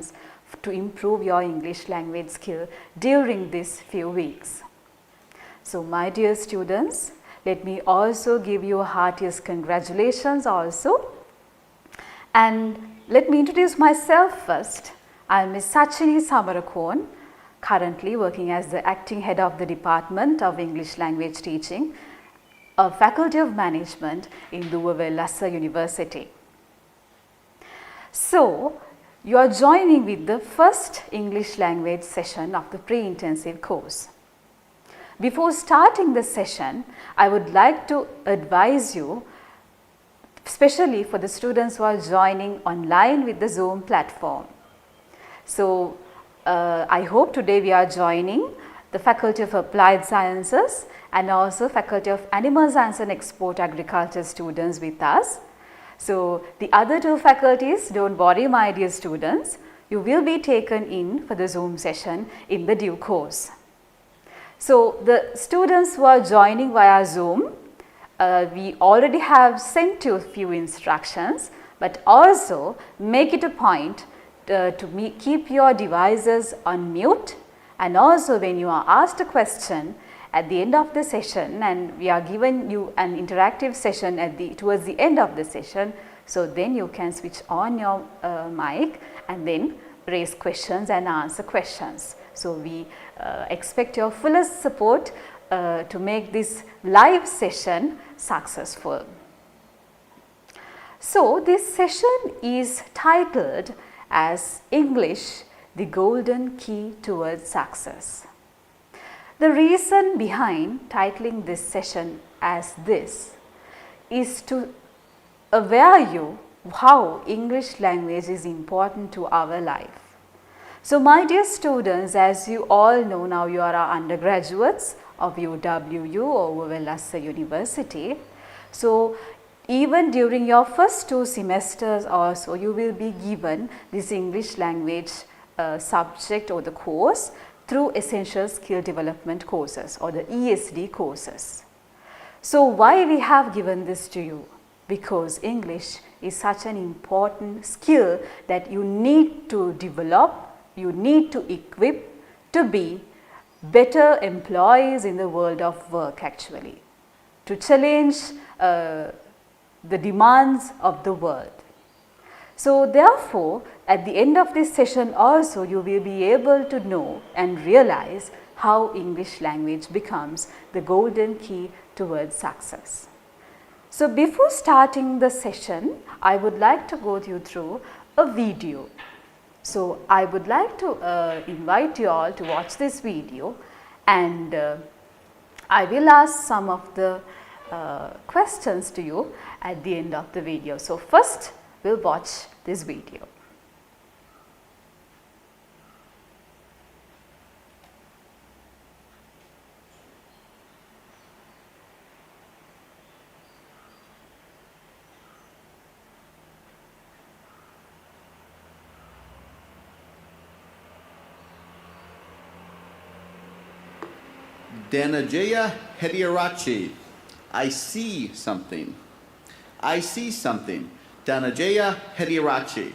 sessions to improve your English language skill during these few weeks. So my dear students, let me also give you heartiest congratulations also. And let me introduce myself first. I am Ms. Samarakoon, currently working as the acting head of the Department of English Language Teaching of Faculty of Management in KWL University. So, you are joining with the first English language session of the pre-intensive course. Before starting the session, I would like to advise you, especially for the students who are joining online with the Zoom platform. So, I hope today we are joining the Faculty of Applied Sciences and also Faculty of Animal Science and Export Agriculture students with us. So, the other two faculties, don't worry my dear students, you will be taken in for the Zoom session in the due course. So, the students who are joining via Zoom, we already have sent you a few instructions, but also make it a point to keep your devices on mute, and also when you are asked a question at the end of the session and we are given you an interactive session towards the end of the session, so then you can switch on your mic and then raise questions and answer questions. So, we expect your fullest support to make this live session successful. So, this session is titled as English, the Golden Key Towards Success. The reason behind titling this session as this is to aware you how English language is important to our life. So, my dear students, as you all know, now you are our undergraduates of UWU or KWL University. So, even during your first 2 semesters or so, you will be given this English language subject or the course through Essential Skill Development courses or the ESD courses. So, why we have given this to you? Because English is such an important skill that you need to develop, you need to equip to be better employees in the world of work actually, to challenge the demands of the world. So, therefore, at the end of this session also you will be able to know and realize how English language becomes the golden key towards success. So, before starting the session, I would like to go you through a video. So, I would like to invite you all to watch this video, and I will ask some of the questions to you at the end of the video. So, first we will watch this video. Dhananjaya Hediarachi, I see something. I see something. Dhananjaya Hediarachi.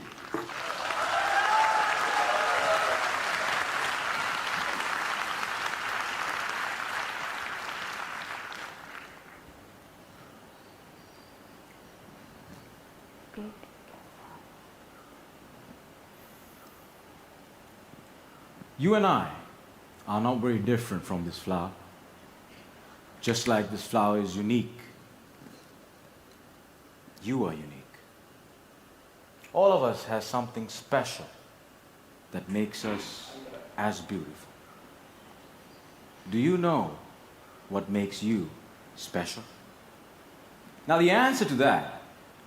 You and I are not very different from this flower. Just like this flower is unique, you are unique. All of us has something special that makes us as beautiful. Do you know what makes you special? Now the answer to that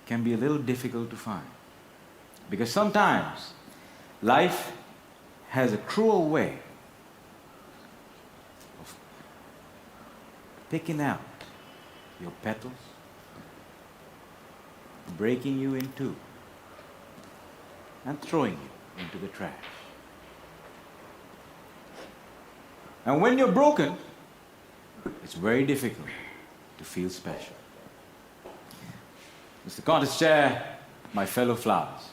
can be a little difficult to find, because sometimes life has a cruel way of picking out your petals, breaking you in two, and throwing you into the trash. And when you're broken, it's very difficult to feel special. Mr. Contest Chair, my fellow flowers,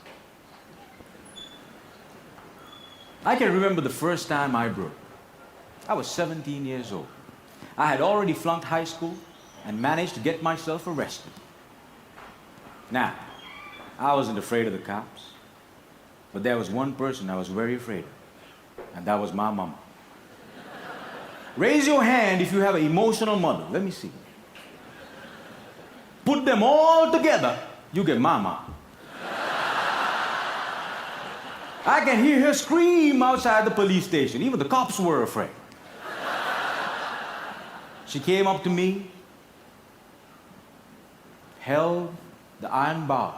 I can remember the first time I broke. I was 17 years old. I had already flunked high school and managed to get myself arrested. Now, I wasn't afraid of the cops, but there was one person I was very afraid of, and that was my mama. Raise your hand if you have an emotional mother. Let me see. Put them all together, you get mama. I can hear her scream outside the police station. Even the cops were afraid. She came up to me, held the iron bars,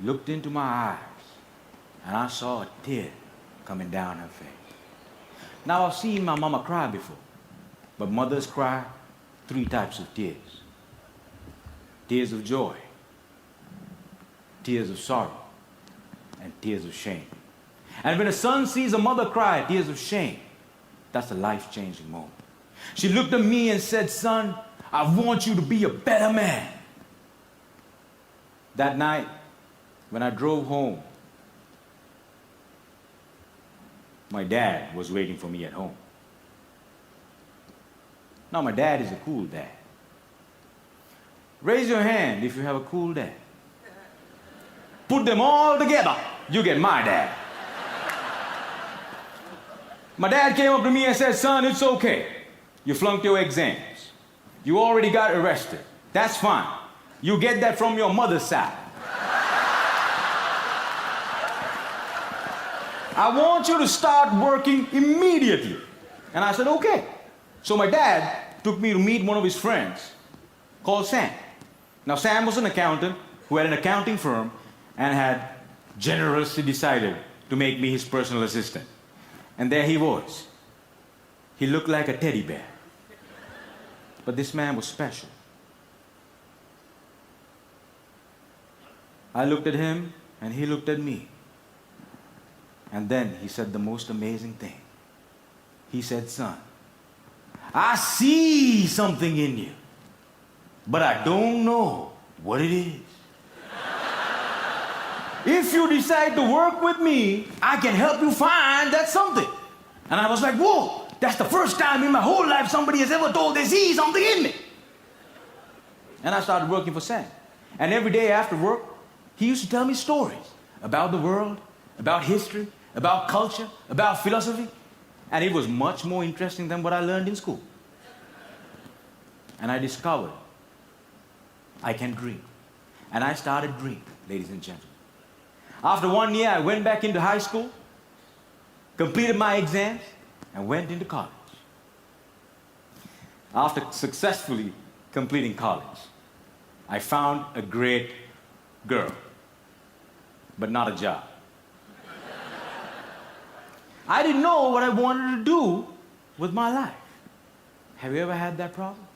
looked into my eyes, and I saw a tear coming down her face. Now, I've seen my mama cry before, but mothers cry 3 types of tears. Tears of joy, tears of sorrow, and tears of shame. And when a son sees a mother cry tears of shame, that's a life-changing moment. She looked at me and said, "Son, I want you to be a better man." That night, when I drove home, my dad was waiting for me at home. Now, my dad is a cool dad. Raise your hand if you have a cool dad. Put them all together, you get my dad. My dad came up to me and said, "Son, it's okay. You flunked your exams. You already got arrested. That's fine. You get that from your mother's side. I want you to start working immediately." And I said, "Okay." So my dad took me to meet one of his friends called Sam. Now, Sam was an accountant who had an accounting firm and had generously decided to make me his personal assistant. And there he was. He looked like a teddy bear. But this man was special. I looked at him and he looked at me. And then he said the most amazing thing. He said, "Son, I see something in you, but I don't know what it is. If you decide to work with me, I can help you find that something." And I was like, "Whoa, that's the first time in my whole life somebody has ever told they see something in me." And I started working for Sam. And every day after work, he used to tell me stories about the world, about history, about culture, about philosophy. And it was much more interesting than what I learned in school. And I discovered I can dream. And I started dreaming, ladies and gentlemen. After 1 year, I went back into high school, completed my exams, and went into college. After successfully completing college, I found a great girl, but not a job. I didn't know what I wanted to do with my life. Have you ever had that problem?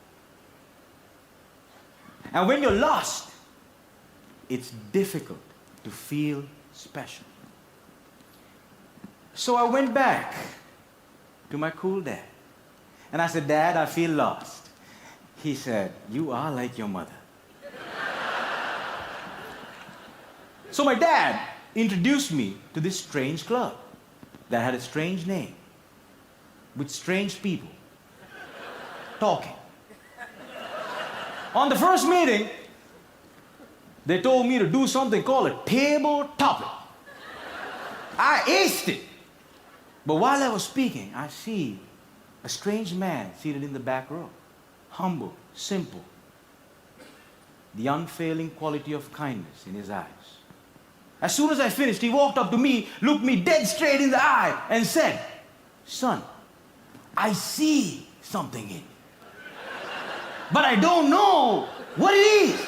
And when you're lost, it's difficult to feel special. So I went back to my cool dad. And I said, "Dad, I feel lost." He said, "You are like your mother." So my dad introduced me to this strange club that had a strange name, with strange people talking. On the first meeting, they told me to do something called a table topic. I aced it. But while I was speaking, I see a strange man seated in the back row. Humble, simple. The unfailing quality of kindness in his eyes. As soon as I finished, he walked up to me, looked me dead straight in the eye, and said, "Son, I see something in you. But I don't know what it is.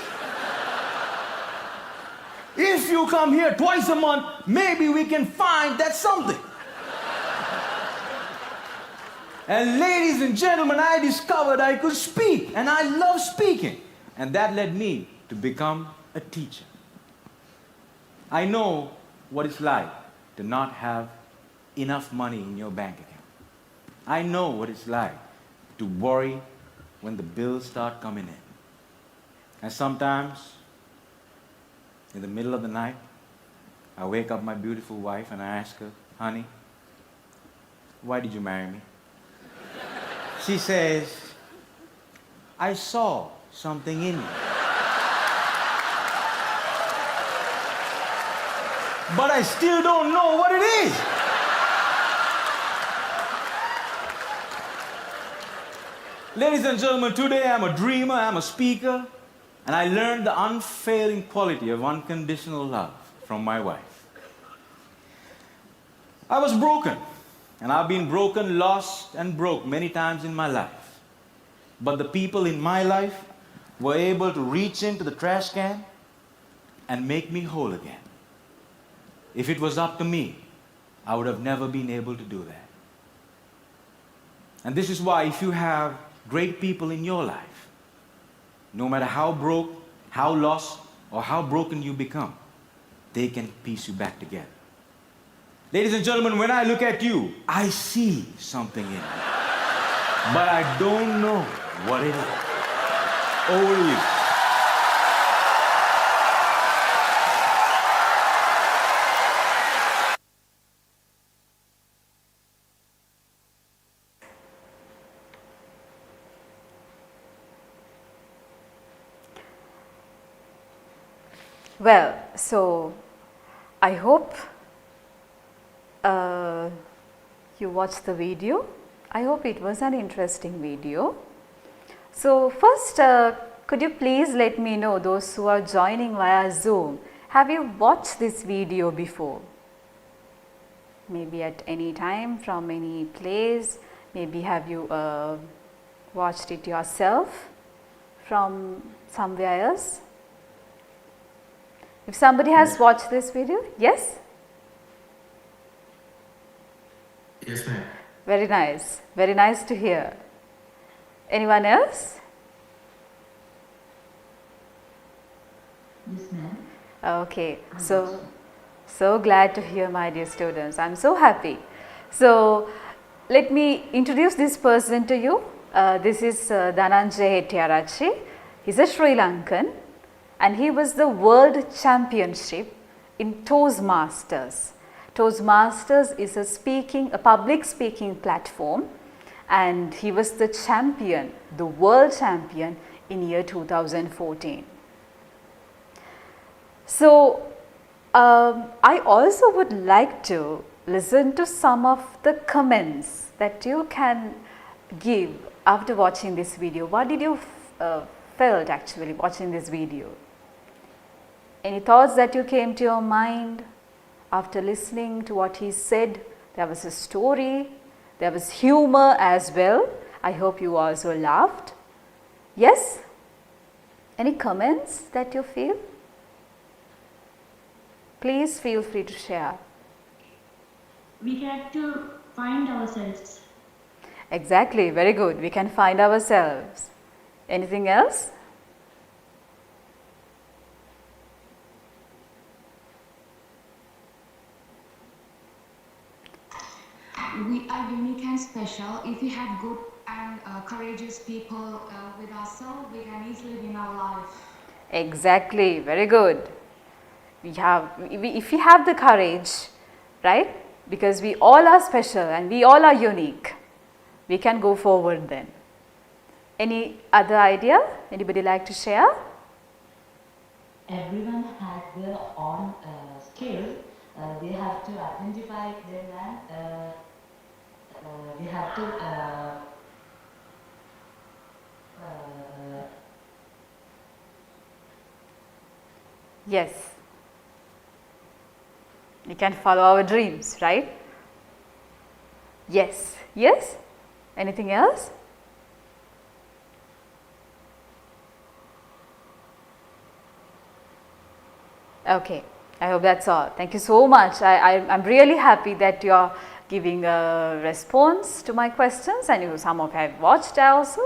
If you come here twice a month, maybe we can find that something." And ladies and gentlemen, I discovered I could speak, and I love speaking. And that led me to become a teacher. I know what it's like to not have enough money in your bank account. I know what it's like to worry when the bills start coming in. And sometimes, in the middle of the night, I wake up my beautiful wife and I ask her, honey, why did you marry me? She says, I saw something in you. But I still don't know what it is. Ladies and gentlemen, today I'm a dreamer, I'm a speaker, and I learned the unfailing quality of unconditional love from my wife. I was broken, and I've been broken, lost, and broke many times in my life. But the people in my life were able to reach into the trash can and make me whole again. If it was up to me, I would have never been able to do that. And this is why if you have great people in your life, no matter how broke, how lost, or how broken you become, they can piece you back together. Ladies and gentlemen, when I look at you, I see something in you. But I don't know what it is. Over to you. Well, so I hope you watched the video. I hope it was an interesting video. So first, could you please let me know, those who are joining via Zoom, have you watched this video before? Maybe at any time, from any place, maybe have you watched it yourself from somewhere else? If somebody has watched this video, yes? Yes, ma'am. Very nice to hear. Anyone else? Yes, ma'am. Okay, so glad to hear, my dear students. I'm so happy. So let me introduce this person to you. This is Dhananjay H.H.S.U. He's a Sri Lankan, and he was the world championship in Toastmasters. Toastmasters is a public speaking platform, and he was the champion, the world champion in year 2014. So I also would like to listen to some of the comments that you can give after watching this video. What did you felt actually watching this video? Any thoughts that you came to your mind after listening to what he said? There was a story, there was humor as well. I hope you also laughed. Yes? Any comments that you feel? Please feel free to share. We have to find ourselves. Exactly, very good. We can find ourselves. Anything else? We are unique and special. If we have good and courageous people with ourselves, we can easily win our life. Exactly, very good. If we have the courage, right? Because we all are special and we all are unique, we can go forward then. Any other idea? Anybody like to share? Everyone has their own skill. They have to identify them and they have to Yes. We can follow our dreams, right? Yes. Yes? Anything else? Okay. I hope that's all. Thank you so much. I'm really happy that you are giving a response to my questions, and some of you have watched also.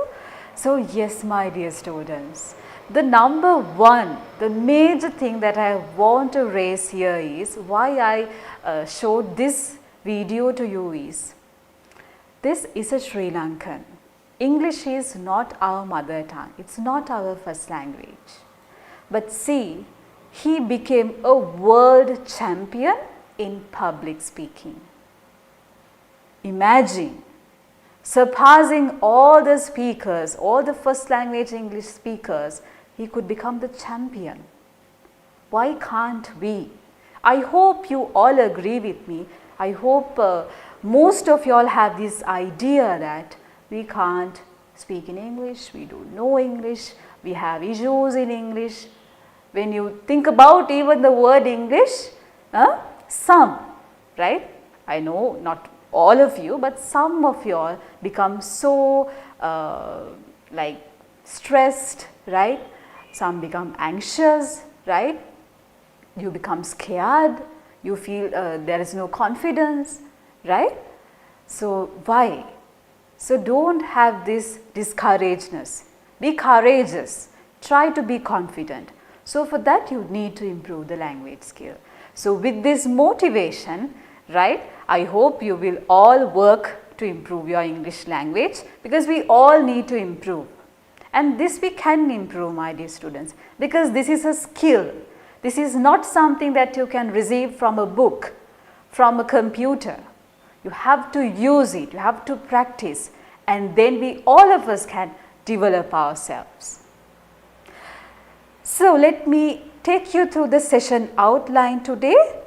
So yes, my dear students, the number one, the major thing that I want to raise here is why I showed this video to you is, this is a Sri Lankan. English is not our mother tongue. It's not our first language. But see, he became a world champion in public speaking. imagine surpassing all the speakers, all the first language English speakers, he could become the champion. Why can't we? I hope you all agree with me. I hope most of you all have this idea that we can't speak in English, we don't know English, we have issues in English. When you think about even the word English, some, right? I know not all of you, but some of you all become so like stressed, right? Some become anxious, right? You become scared, you feel there is no confidence, right? So why? So don't have this discourageness. Be courageous. Try to be confident. So for that you need to improve the language skill. So with this motivation, right, I hope you will all work to improve your English language, because we all need to improve. And this we can improve, my dear students, because this is a skill. This is not something that you can receive from a book, from a computer. You have to use it, you have to practice, and then we all of us can develop ourselves. So let me take you through the session outline today.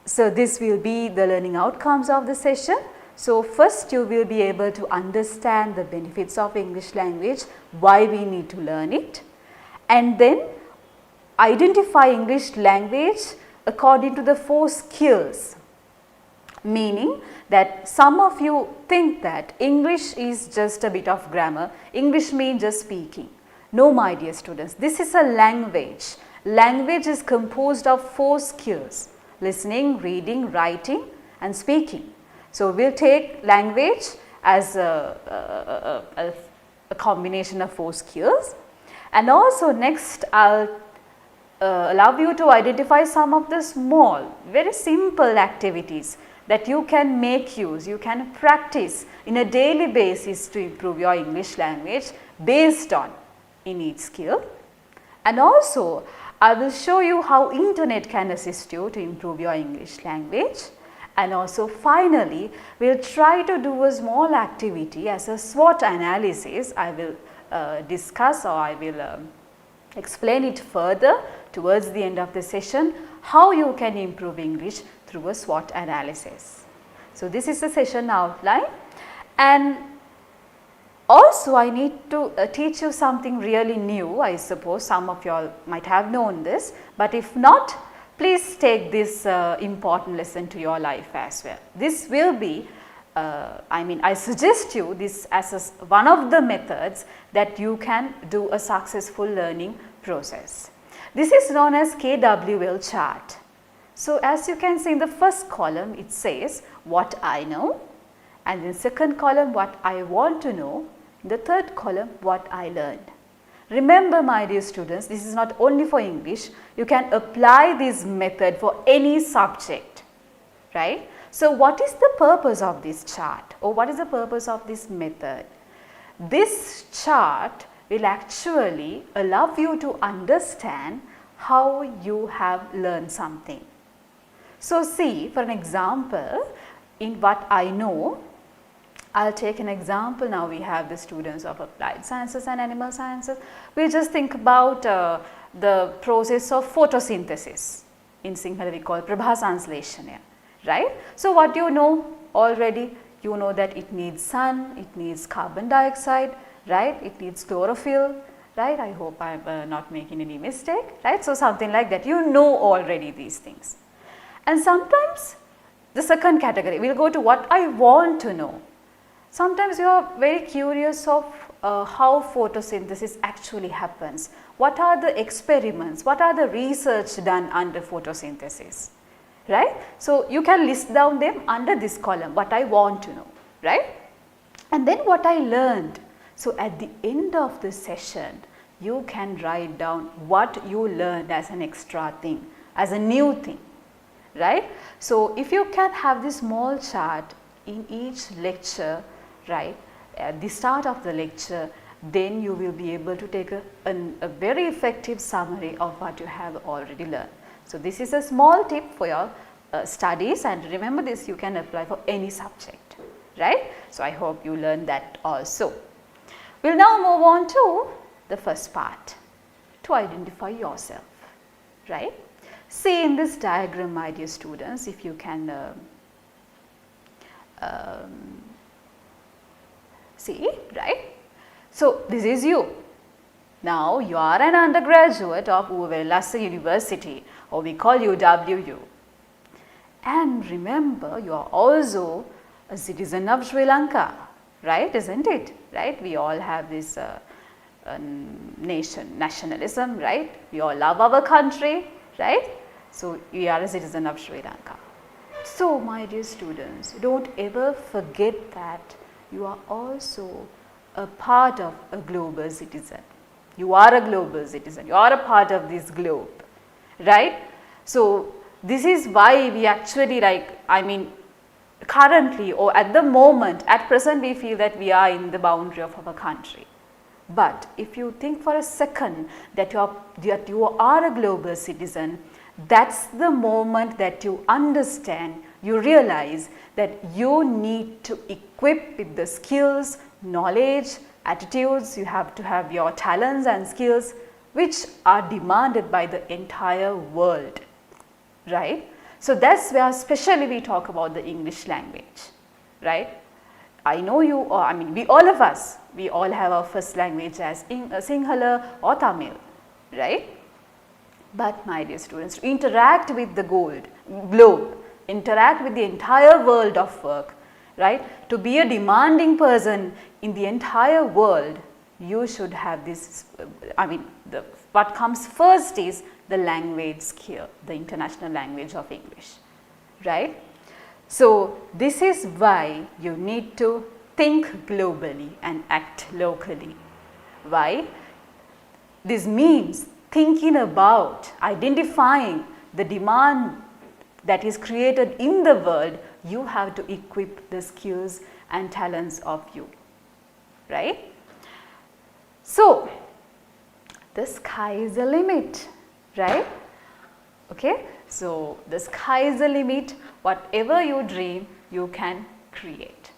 So this will be the learning outcomes of the session. So first you will be able to understand the benefits of English language, why we need to learn it, and then identify English language according to the 4 skills. Meaning that some of you think that English is just a bit of grammar, English means just speaking. No, my dear students, this is a language. Language is composed of 4 skills: listening, reading, writing and speaking. So we will take language as a combination of 4 skills, and also next I will allow you to identify some of the small, very simple activities that you can make use, you can practice in a daily basis to improve your English language based on in each skill. And also I will show you how internet can assist you to improve your English language. And also finally, we will try to do a small activity as a SWOT analysis. I will discuss, or I will explain it further towards the end of the session, how you can improve English through a SWOT analysis. So this is the session outline, and also I need to teach you something really new. I suppose some of you all might have known this, but if not, please take this important lesson to your life as well. This will be, I suggest you this as one of the methods that you can do a successful learning process. This is known as KWL chart. So as you can see in the first column, it says what I know, and in the second column what I want to know, in the third column what I learned. Remember, my dear students, this is not only for English, you can apply this method for any subject, right? So what is the purpose of this chart, or what is the purpose of this method? This chart will actually allow you to understand how you have learned something. So see, for an example, in what I know, I will take an example. Now we have the students of applied sciences and animal sciences. We just think about the process of photosynthesis. In Sinhala we call Prabha Sansleshana, right? So what you know already, you know that it needs sun, it needs carbon dioxide, right? It needs chlorophyll, right? I hope I am not making any mistake, right? So something like that, you know already these things. And sometimes the second category, we will go to what I want to know. Sometimes you are very curious of how photosynthesis actually happens. What are the experiments? What are the research done under photosynthesis? Right? So you can list down them under this column, what I want to know, right? And then what I learned. So at the end of the session, you can write down what you learned as an extra thing, as a new thing, right? So if you can have this small chart in each lecture, right, at the start of the lecture, then you will be able to take a very effective summary of what you have already learned. So this is a small tip for your studies, and remember this, you can apply for any subject. right? So, I hope you learned that also. We will now move on to the first part, to identify yourself, right? See in this diagram, my dear students, if you can see, right? So, this is you. Now, you are an undergraduate of H.H.S.U University, or we call you WU. And remember, you are also a citizen of Sri Lanka, right? Isn't it? Right? We all have this nationalism, right? We all love our country, right? So, we are a citizen of Sri Lanka. So, my dear students, don't ever forget that you are also a part of a global citizen. You are a global citizen. You are a part of this globe, right? So, this is why we actually currently or at the moment, at present we feel that we are in the boundary of our country. But if you think for a second that you are a global citizen, that's the moment that you understand, you realize that you need to equip with the skills, knowledge, attitudes, you have to have your talents and skills which are demanded by the entire world, right? So, that is where especially we talk about the English language, right? I know you, we all of us, we all have our first language as Sinhala or Tamil, right? But my dear students, to interact with the globe, interact with the entire world of work, right? To be a demanding person in the entire world, you should have this, what comes first is the language skill, the international language of English, right? So, this is why you need to think globally and act locally. Why? This means thinking about, identifying the demand that is created in the world, you have to equip the skills and talents of you, right? So, the sky is the limit, right? Okay, so the sky is the limit, whatever you dream, you can create,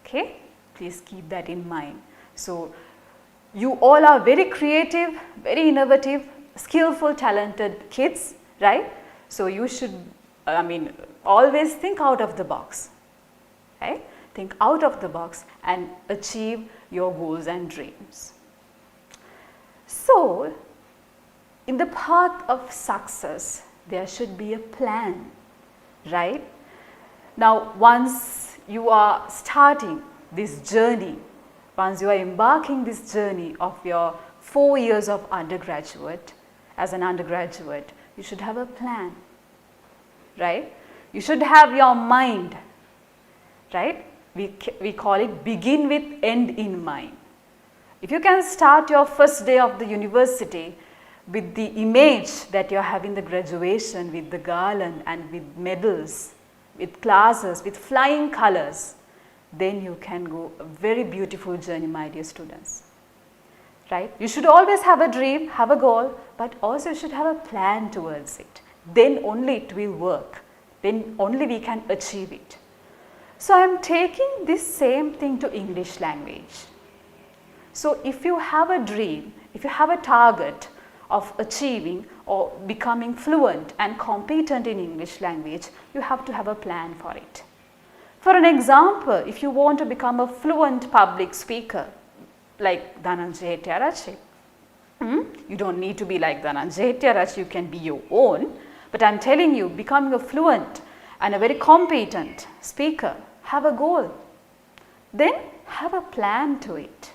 okay? Please keep that in mind. So, you all are very creative, very innovative, skillful, talented kids, right? So, you should, always think out of the box, right? Think out of the box and achieve your goals and dreams. So, in the path of success, there should be a plan, right? Now, once you are starting this journey, once you are embarking this journey of your 4 years of undergraduate, as an undergraduate, you should have a plan, right? You should have your mind, right? We call it begin with end in mind. If you can start your first day of the university with the image that you are having the graduation, with the garland and with medals, with classes, with flying colors, then you can go a very beautiful journey, my dear students, right? You should always have a dream, have a goal, but also you should have a plan towards it. Then only it will work, then only we can achieve it. So, I am taking this same thing to English language. So, if you have a dream, if you have a target of achieving or becoming fluent and competent in English language, you have to have a plan for it. For an example, if you want to become a fluent public speaker like Dhananjay H.H.S.U, you don't need to be like Dhananjay H.H.S.U, you can be your own, but I am telling you, becoming a fluent and a very competent speaker, have a goal, then have a plan to it,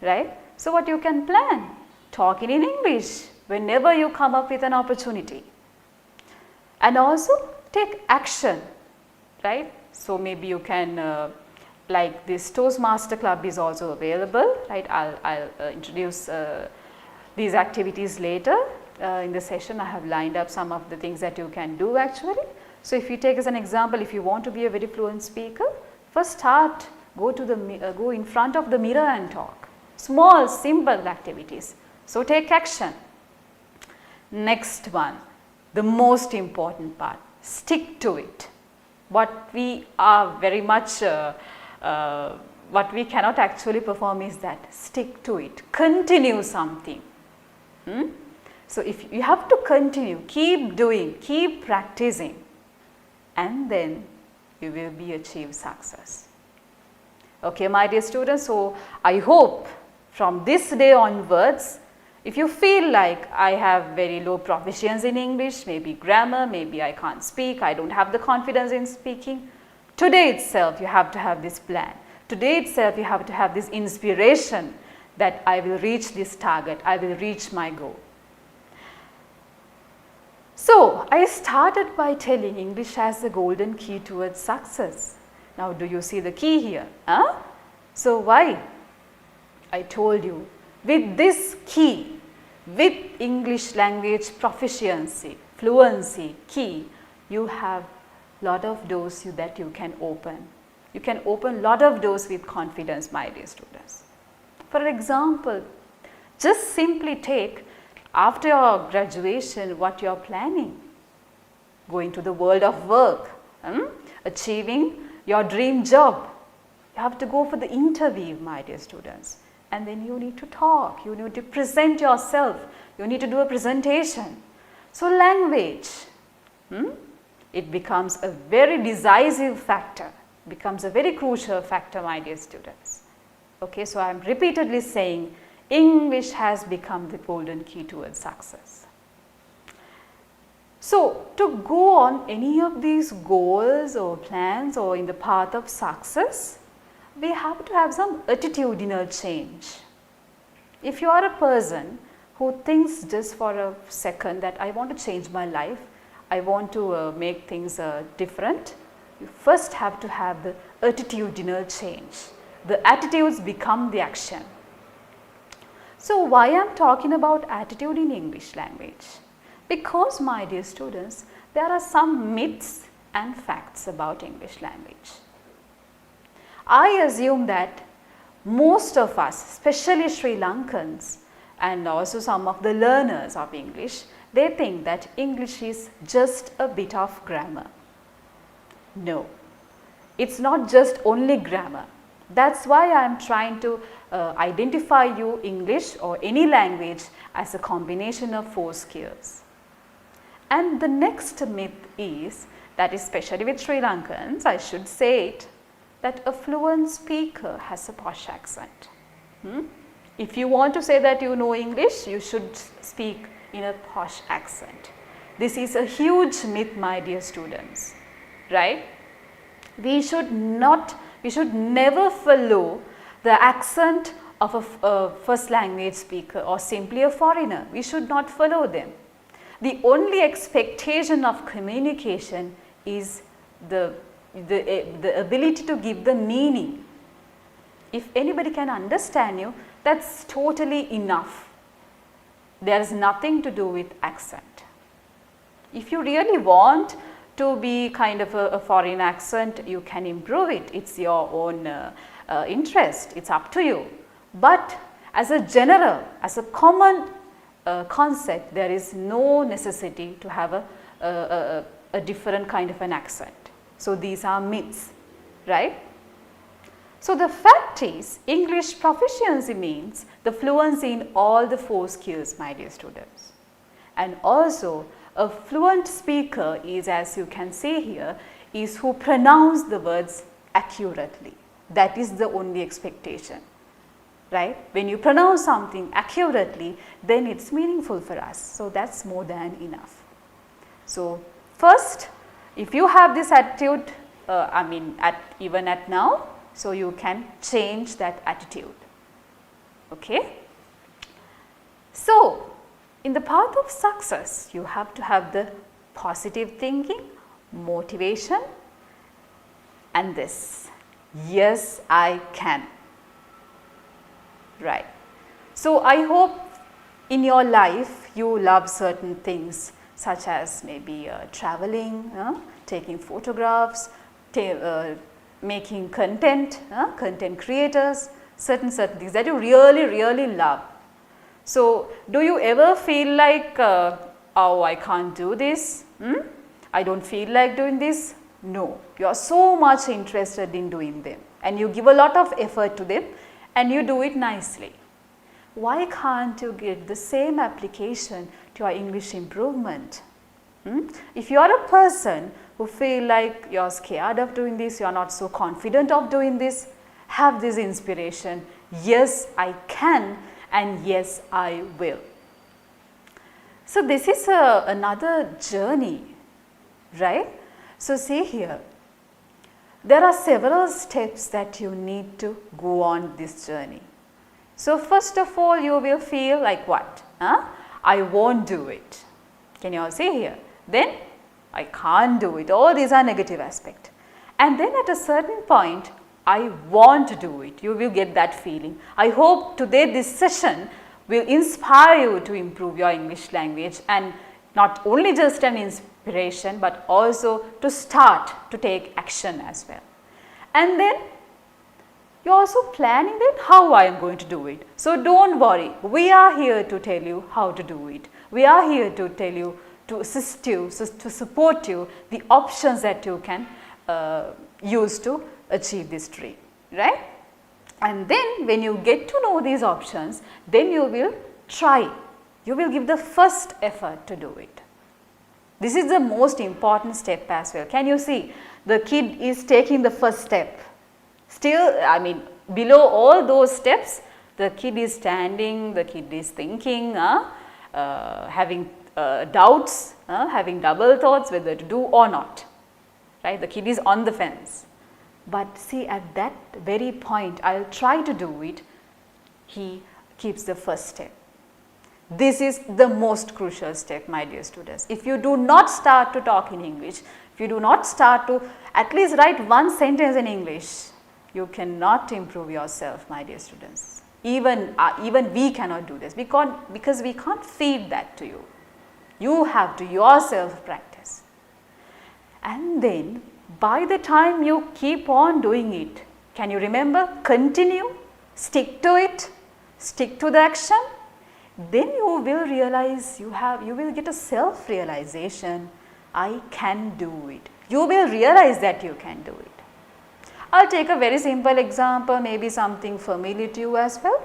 right? So, what you can plan? Talking in English whenever you come up with an opportunity, and also take action, right? So, maybe you can like this Toastmaster Club is also available, right? I'll introduce these activities later in the session. I have lined up some of the things that you can do actually. So, if you take as an example, if you want to be a very fluent speaker, first start, go in front of the mirror and talk. Small, simple activities. So, take action. Next one, the most important part, stick to it, What we are very much, what we cannot actually perform is that stick to it, continue something. So, if you have to continue, keep doing, keep practicing, and then you will be achieve success. Okay, my dear students, so I hope from this day onwards, if you feel like I have very low proficiency in English, maybe grammar, maybe I can't speak, I don't have the confidence in speaking, today itself you have to have this plan. Today itself you have to have this inspiration that I will reach this target, I will reach my goal. So, I started by telling English as the golden key towards success. Now, do you see the key here? So, why? I told you, with this key, with English language proficiency, fluency, key, you have lot of doors that you can open. You can open lot of doors with confidence, my dear students. For example, just simply take after your graduation what you are planning. Going to the world of work, achieving your dream job. You have to go for the interview, my dear students, and then you need to talk, you need to present yourself, you need to do a presentation. So, language, it becomes a very decisive factor, becomes a very crucial factor, my dear students. Okay, so I am repeatedly saying English has become the golden key towards success. So, to go on any of these goals or plans or in the path of success, we have to have some attitudinal change. If you are a person who thinks just for a second that I want to change my life, I want to make things different, you first have to have the attitudinal change. The attitudes become the action. So, why I am talking about attitude in English language? Because, my dear students, there are some myths and facts about English language. I assume that most of us, especially Sri Lankans and also some of the learners of English, they think that English is just a bit of grammar. No, it's not just only grammar. That's why I am trying to identify you English or any language as a combination of 4 skills. And the next myth is that, especially with Sri Lankans, I should say it, that a fluent speaker has a posh accent. If you want to say that you know English, you should speak in a posh accent. This is a huge myth, my dear students, right? We should never follow the accent of a first language speaker or simply a foreigner. We should not follow them. The only expectation of communication is the ability to give the meaning. If anybody can understand you, that's totally enough. There is nothing to do with accent. If you really want to be kind of a foreign accent, you can improve it. It's your own interest. It's up to you. But as a general, as a common concept, there is no necessity to have a different kind of an accent. So, these are myths, right? So, the fact is, English proficiency means the fluency in all the 4 skills, my dear students. And also, a fluent speaker is, as you can see here, is who pronounce the words accurately. That is the only expectation, right? When you pronounce something accurately, then it's meaningful for us. So, that's more than enough. So, first, if you have this attitude, even at now, so you can change that attitude, okay? So, in the path of success, you have to have the positive thinking, motivation, and this, yes, I can, right? So, I hope in your life you love certain things, such as maybe traveling, taking photographs, making content, content creators, certain things that you really love. So, do you ever feel like, oh, I can't do this, I don't feel like doing this, No, you are so much interested in doing them and you give a lot of effort to them and you do it nicely. Why can't you get the same application to your English improvement? If you are a person who feel like you are scared of doing this, you are not so confident of doing this, have this inspiration, yes I can and yes I will. So this is another journey, right? So see here, there are several steps that you need to go on this journey. So first of all you will feel like what? I won't do it. Can you all see here? Then I can't do it. All these are negative aspects. And then at a certain point, I want to do it. You will get that feeling. I hope today this session will inspire you to improve your English language, and not only just an inspiration but also to start to take action as well. And then you are also planning then how I am going to do it. So don't worry, we are here to tell you how to do it. We are here to tell you, to assist you, to support you, the options that you can use to achieve this dream, right? And then when you get to know these options, then you will try, you will give the first effort to do it. This is the most important step as well. Can you see? The kid is taking the first step. Still, I mean, below all those steps, the kid is standing, the kid is thinking, having doubts, having double thoughts whether to do or not, right? The kid is on the fence. But see, at that very point, I'll try to do it, he keeps the first step. This is the most crucial step, my dear students. If you do not start to talk in English, if you do not start to at least write one sentence in English, you cannot improve yourself, my dear students. Even we cannot do this because we can't feed that to you. You have to yourself practice. And then by the time you keep on doing it, can you remember? Continue, stick to it, stick to the action. Then you will realize you will get a self-realization, I can do it. You will realize that you can do it. I'll take a very simple example, maybe something familiar to you as well.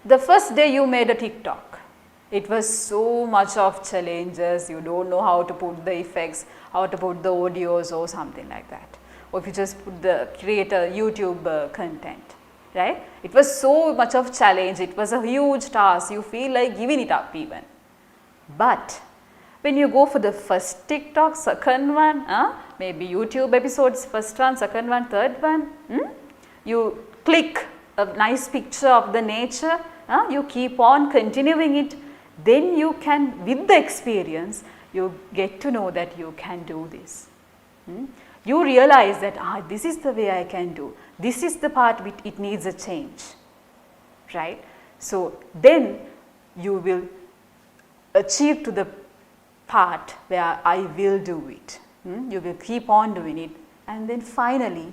The first day you made a TikTok, it was so much of challenges, you don't know how to put the effects, how to put the audios or something like that. Or if you just create a YouTube content, right? It was so much of challenge, it was a huge task, you feel like giving it up even. But when you go for the first TikTok, second one, maybe YouTube episodes, first one, second one, third one, you click a nice picture of the nature, you keep on continuing it, then you can, with the experience, you get to know that you can do this. You realize that this is the way I can do, this is the part which it needs a change, right? So then you will achieve to the part where I will do it. You will keep on doing it, and then finally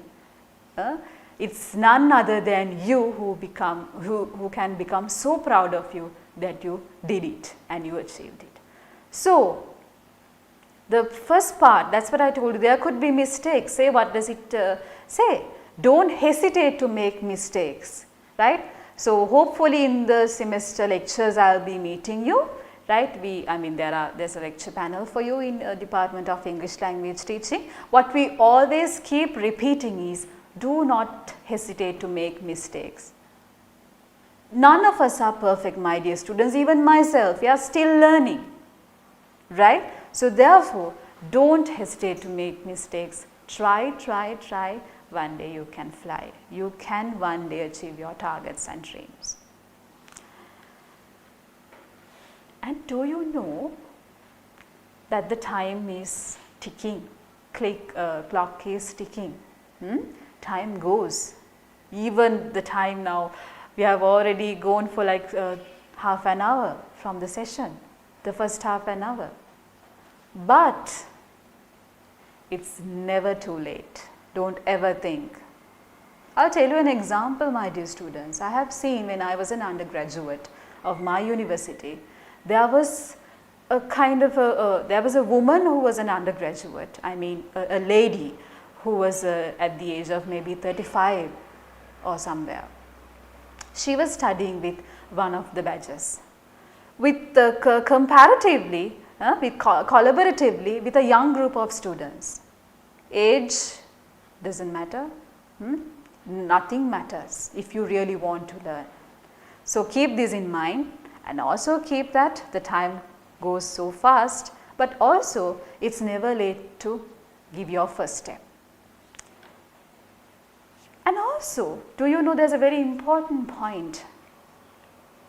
it's none other than you who can become so proud of you that you did it and you achieved it. So the first part, that's what I told you, there could be mistakes. Say, what does it say? Don't hesitate to make mistakes, right? So hopefully in the semester lectures I'll be meeting you, right? There's a lecture panel for you in Department of English Language Teaching. What we always keep repeating is, do not hesitate to make mistakes. None of us are perfect, my dear students, even myself, we are still learning, right? So therefore, don't hesitate to make mistakes. Try, try, try. One day you can fly. You can one day achieve your targets and dreams. And do you know that the time is ticking, clock is ticking, time goes. Even the time now, we have already gone for like half an hour from the session, the first half an hour. But it's never too late. Don't ever think. I'll tell you an example, my dear students. I have seen when I was an undergraduate of my university, there was a kind of there was a woman who was an undergraduate, I mean a lady who was at the age of maybe 35 or somewhere. She was studying with one of the badges, with comparatively, collaboratively with a young group of students. Age doesn't matter, nothing matters if you really want to learn. So keep this in mind, and also keep that the time goes so fast, but also it's never late to give your first step. And also, do you know there's a very important point,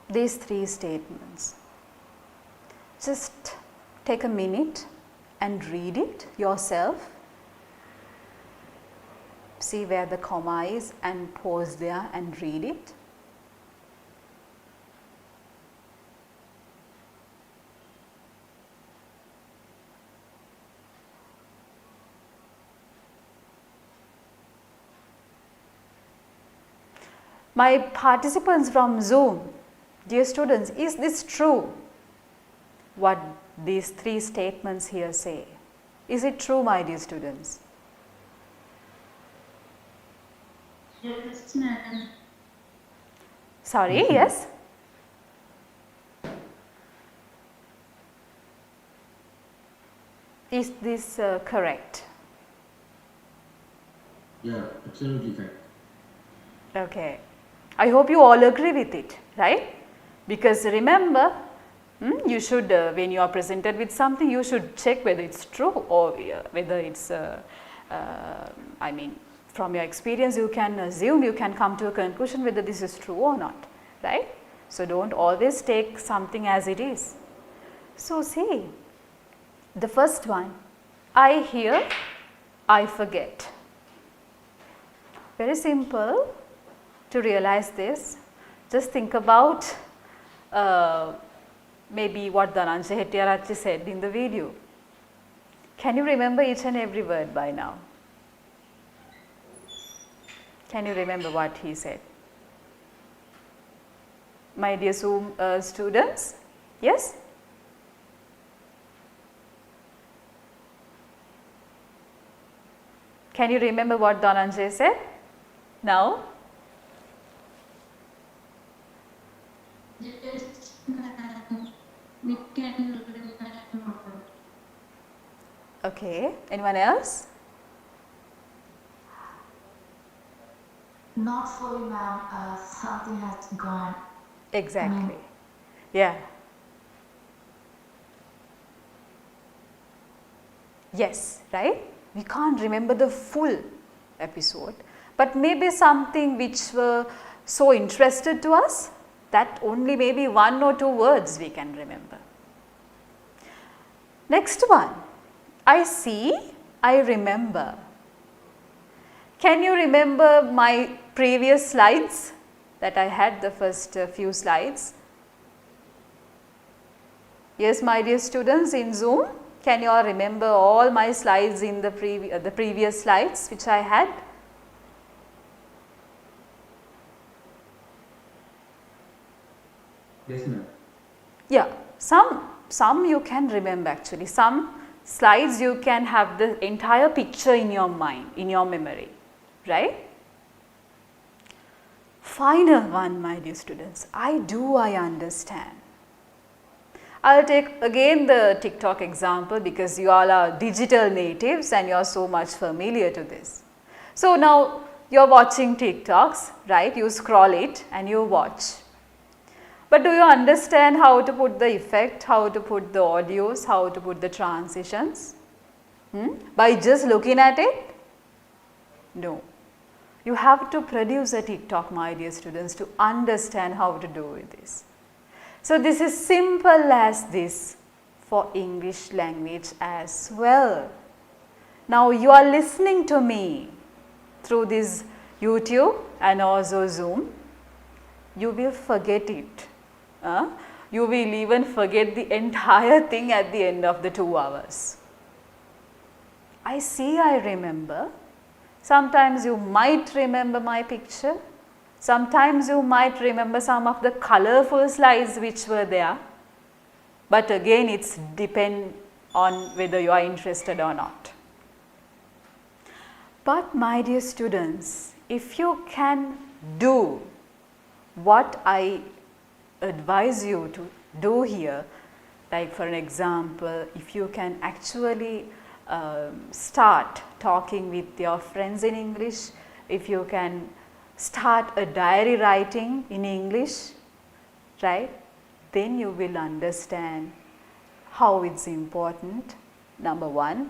these 3 statements. Just take a minute and read it yourself. See where the comma is and pause there and read it. My participants from Zoom, dear students, is this true? What these 3 statements here say? Is it true, my dear students? Yes, ma'am. Sorry, yes? Is this correct? Yeah, absolutely correct. Okay. I hope you all agree with it, right? Because remember, you should, when you are presented with something, you should check whether it's true or whether it's, I mean, from your experience you can assume, you can come to a conclusion whether this is true or not, right? So don't always take something as it is. So see, the first one, I hear, I forget. Very simple to realize this. Just think about maybe what Dhananjay Hettiarachchi said in the video. Can you remember each and every word by now? Can you remember what he said? My dear Zoom students, yes? Can you remember what Dhananjay said? Now? Yes, we can remember. Okay, anyone else? Not fully, ma'am. Something has gone. Exactly. Yeah. Yes, right? We can't remember the full episode, but maybe something which were so interested to us that only maybe 1 or 2 words we can remember. Next one, I see, I remember. Can you remember my previous slides that I had, the first few slides? Yes, my dear students in Zoom, can you all remember all my slides in the previous slides which I had? Yes, ma'am. Yeah, some you can remember actually. Some slides you can have the entire picture in your mind, in your memory, right? Final one, my dear students, I understand. I'll take again the TikTok example because you all are digital natives and you are so much familiar to this. So now you are watching TikToks, right? You scroll it and you watch. But do you understand how to put the effect, how to put the audios, how to put the transitions? By just looking at it? No. You have to produce a TikTok, my dear students, to understand how to do this. So this is simple as this for English language as well. Now you are listening to me through this YouTube and also Zoom. You will forget it. You will even forget the entire thing at the end of the 2 hours. I see, I remember. Sometimes you might remember my picture. Sometimes you might remember some of the colorful slides which were there. but again it's depend on whether you are interested or not. But my dear students, if you can do what I advise you to do here, like for an example, if you can actually start talking with your friends in English, if you can start a diary writing in English, right, then you will understand how it's important, number one,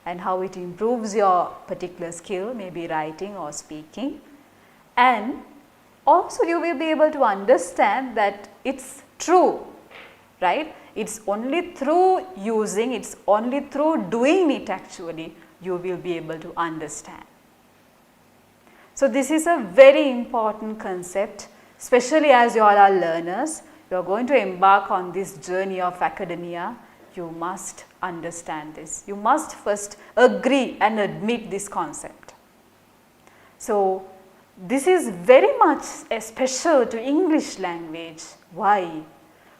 and how it improves your particular skill, maybe writing or speaking. And also you will be able to understand that it's true, right? It's only through using, it's only through doing it actually you will be able to understand. So this is a very important concept, especially as you all are learners. You are going to embark on this journey of academia. You must understand this. You must first agree and admit this concept. So this is very much special to English language. Why?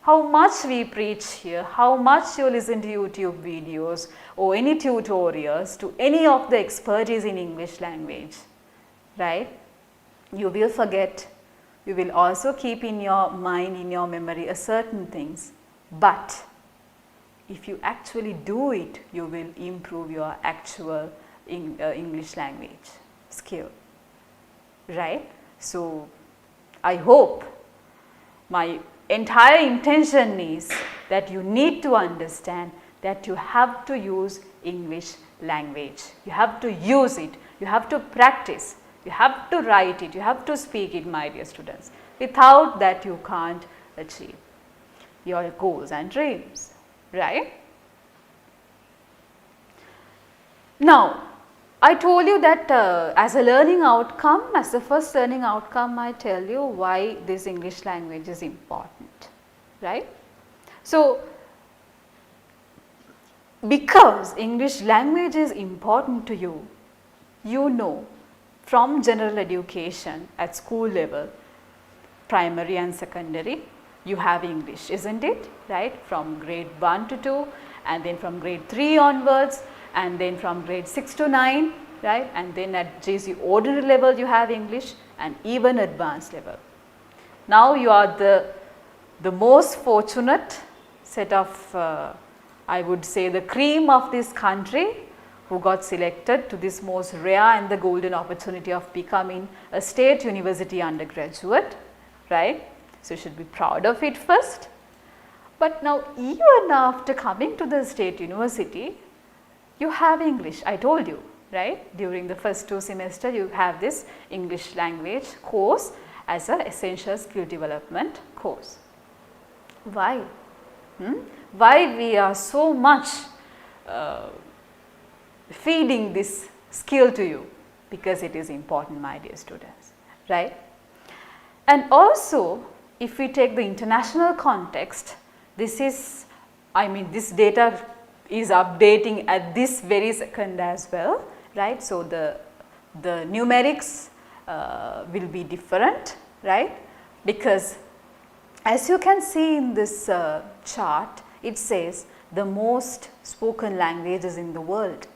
How much we preach here, how much you listen to YouTube videos or any tutorials to any of the expertise in English language, right? You will forget, you will also keep in your mind, in your memory a certain things, but if you actually do it, you will improve your actual English language skill, right? So I hope my entire intention is that you need to understand that you have to use English language. You have to use it, you have to practice, you have to write it, you have to speak it, my dear students. Without that you can't achieve your goals and dreams, right? Now, I told you that as a learning outcome, as the first learning outcome, I tell you why this English language is important, right? So, because English language is important to you, you know from general education at school level, primary and secondary, you have English, isn't it, right? From grade 1 to 2 and then from grade 3 onwards and then from grade 6 to 9, right? And then at GC ordinary level you have English and even advanced level. Now you are the most fortunate set of, I would say, the cream of this country who got selected to this most rare and the golden opportunity of becoming a state university undergraduate, right? So you should be proud of it first. But now even after coming to the state university, you have English, I told you, right? During the first 2 semesters, you have this English language course as an essential skill development course. Why? Why we are so much feeding this skill to you? Because it is important, my dear students, right? And also, if we take the international context, this is, I mean, this data is updating at this very second as well, right? So the numerics will be different, right? Because as you can see in this chart, it says the most spoken languages in the world.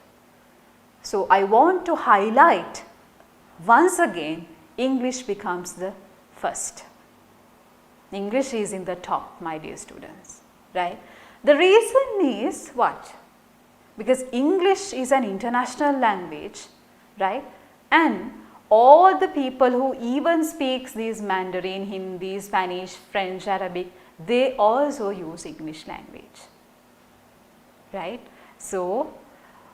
So I want to highlight once again, English becomes the first. English is in the top, my dear students, right? The reason is what? Because English is an international language, right? And all the people who even speaks these Mandarin, Hindi, Spanish, French, Arabic, they also use English language, right? So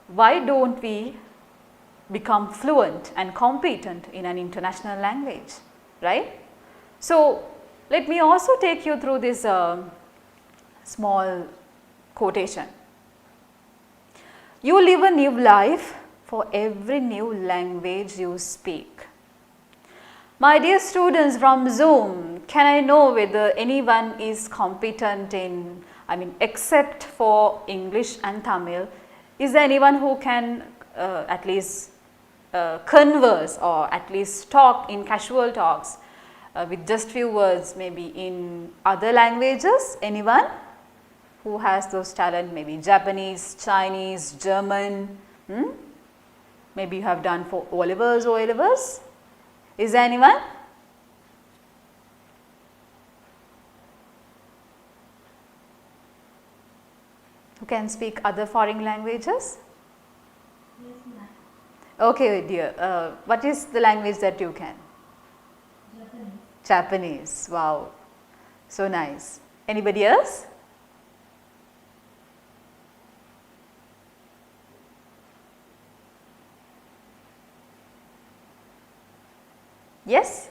why don't we become fluent and competent in an international language, right? So let me also take you through this small quotation. You live a new life for every new language you speak. My dear students from Zoom, can I know whether anyone is competent in, except for English and Tamil, is there anyone who can at least converse or at least talk in casual talks with just few words maybe in other languages? Anyone? Who has those talent? Maybe Japanese, Chinese, German. Maybe you have done for O-levels, O-levels. Is there anyone? Who can speak other foreign languages? Yes, ma'am. Okay, dear. What is the language that you can? Japanese. Japanese. Wow. So nice. Anybody else? Yes?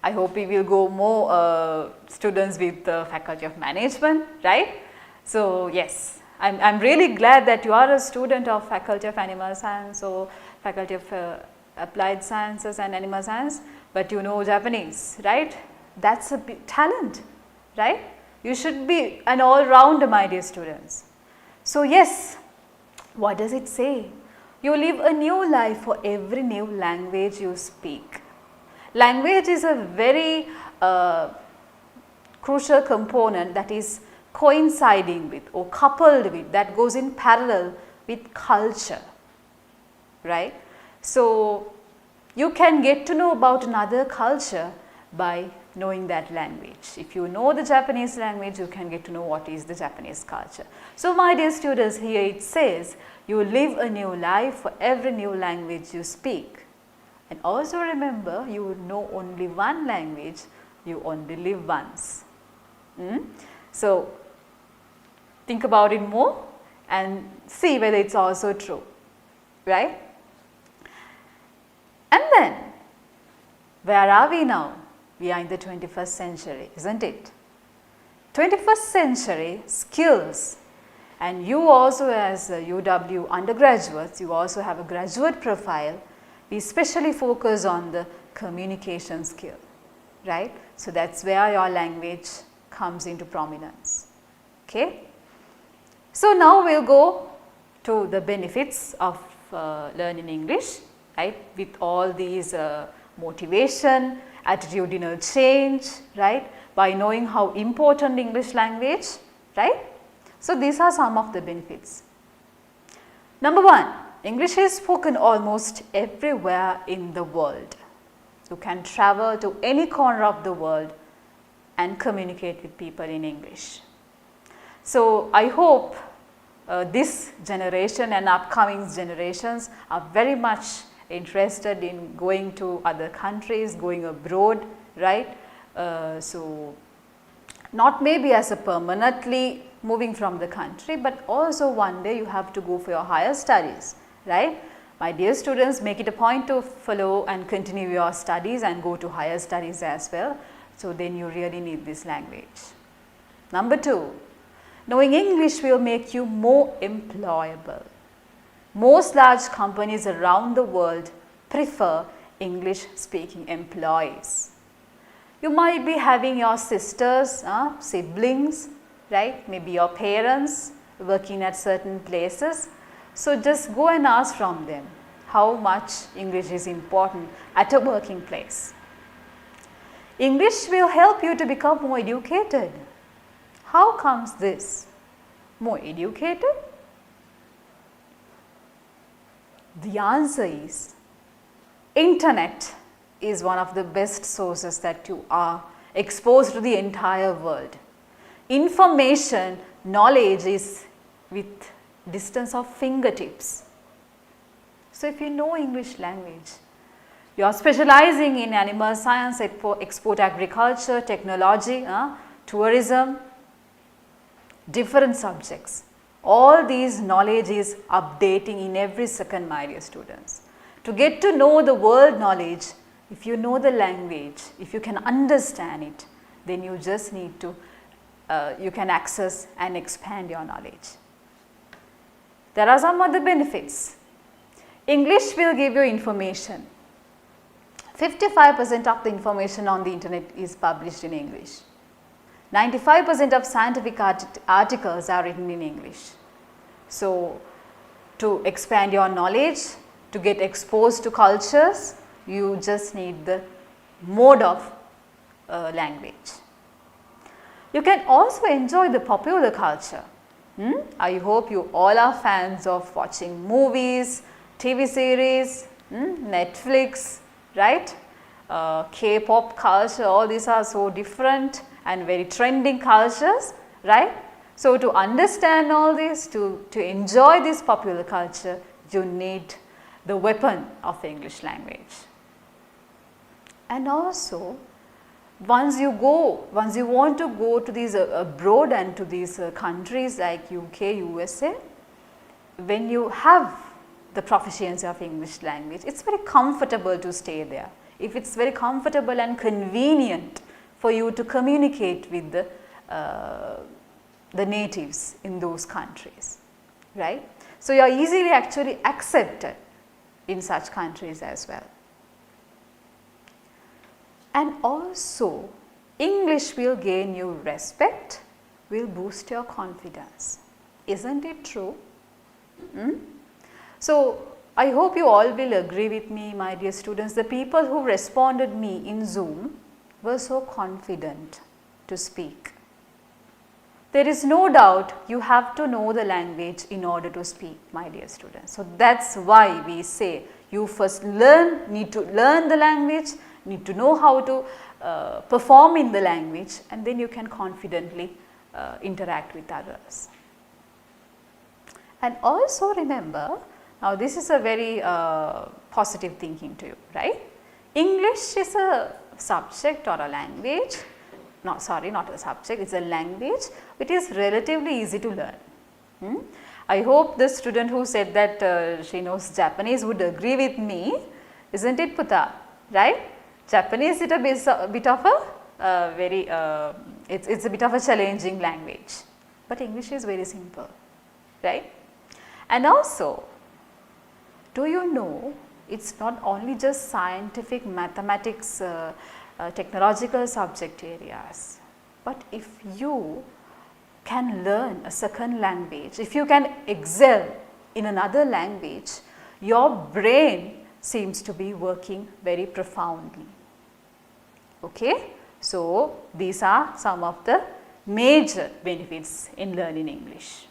I hope we will go more students with the Faculty of Management, right? So yes, I'm really glad that you are a student of Faculty of Animal Science or Faculty of Applied Sciences and Animal Science, but you know Japanese, right? That's a big talent, right? You should be an all-rounder, my dear students. So yes, what does it say? You live a new life for every new language you speak. Language is a very crucial component that is coinciding with or coupled with, that goes in parallel with culture, right? So you can get to know about another culture by knowing that language. If you know the Japanese language, you can get to know what is the Japanese culture. So my dear students, here it says, you live a new life for every new language you speak. And also remember, you know only one language, you only live once. So think about it more and see whether it's also true, right? And then, where are we now? We are in the 21st century, isn't it? 21st century skills, and you also as UW undergraduates, you also have a graduate profile. We especially focus on the communication skill, right? So that's where your language comes into prominence, okay? So now we'll go to the benefits of learning English, right? With all these motivation, attitudinal change, right? By knowing how important English language, right? So these are some of the benefits. Number one, English is spoken almost everywhere in the world. You can travel to any corner of the world and communicate with people in English. So I hope this generation and upcoming generations are very much interested in going to other countries, going abroad, right? So not maybe as a permanently moving from the country, but also one day you have to go for your higher studies, right? My dear students, make it a point to follow and continue your studies and go to higher studies as well. So then you really need this language. Number two, knowing English will make you more employable. Most large companies around the world prefer English speaking employees. You might be having your sisters, siblings, right? Maybe your parents working at certain places. So just go and ask from them how much English is important at a working place. English will help you to become more educated. How comes this? More educated? The answer is, internet is one of the best sources that you are exposed to the entire world. Information, knowledge is with distance of fingertips. So if you know English language, you are specializing in animal science, export agriculture, technology, tourism, different subjects. All these knowledge is updating in every second, my dear students. To get to know the world knowledge, if you know the language, if you can understand it, then you just need to, you can access and expand your knowledge. There are some other benefits. English will give you information. 55% of the information on the internet is published in English. 95% of scientific articles are written in English. So, to expand your knowledge, to get exposed to cultures, you just need the mode of language. You can also enjoy the popular culture. I hope you all are fans of watching movies, TV series, Netflix, right? K-pop culture, all these are so different and very trending cultures, right? So, to understand all this, to enjoy this popular culture, you need the weapon of the English language. And also, once you want to go to these abroad and to these countries like UK, USA, when you have the proficiency of English language, it's very comfortable to stay there. If it's very comfortable and convenient for you to communicate with the natives in those countries, right? So, you are easily actually accepted in such countries as well. And also, English will gain you respect, will boost your confidence. Isn't it true? So, I hope you all will agree with me, my dear students. The people who responded me in Zoom were so confident to speak. There is no doubt you have to know the language in order to speak, my dear students. So, that is why we say you first need to learn the language, need to know how to perform in the language, and then you can confidently interact with others. And also remember, now this is a very positive thinking to you, right? English is a subject or a language, not a subject, it is a language which is relatively easy to learn. I hope the student who said that she knows Japanese would agree with me, isn't it, Puta, right? Japanese is a bit of a it's a bit of a challenging language, but English is very simple, right? And also, do you know, it's not only just scientific, mathematics, technological subject areas, but if you can learn a second language, if you can excel in another language, your brain seems to be working very profoundly. Okay? So, these are some of the major benefits in learning English.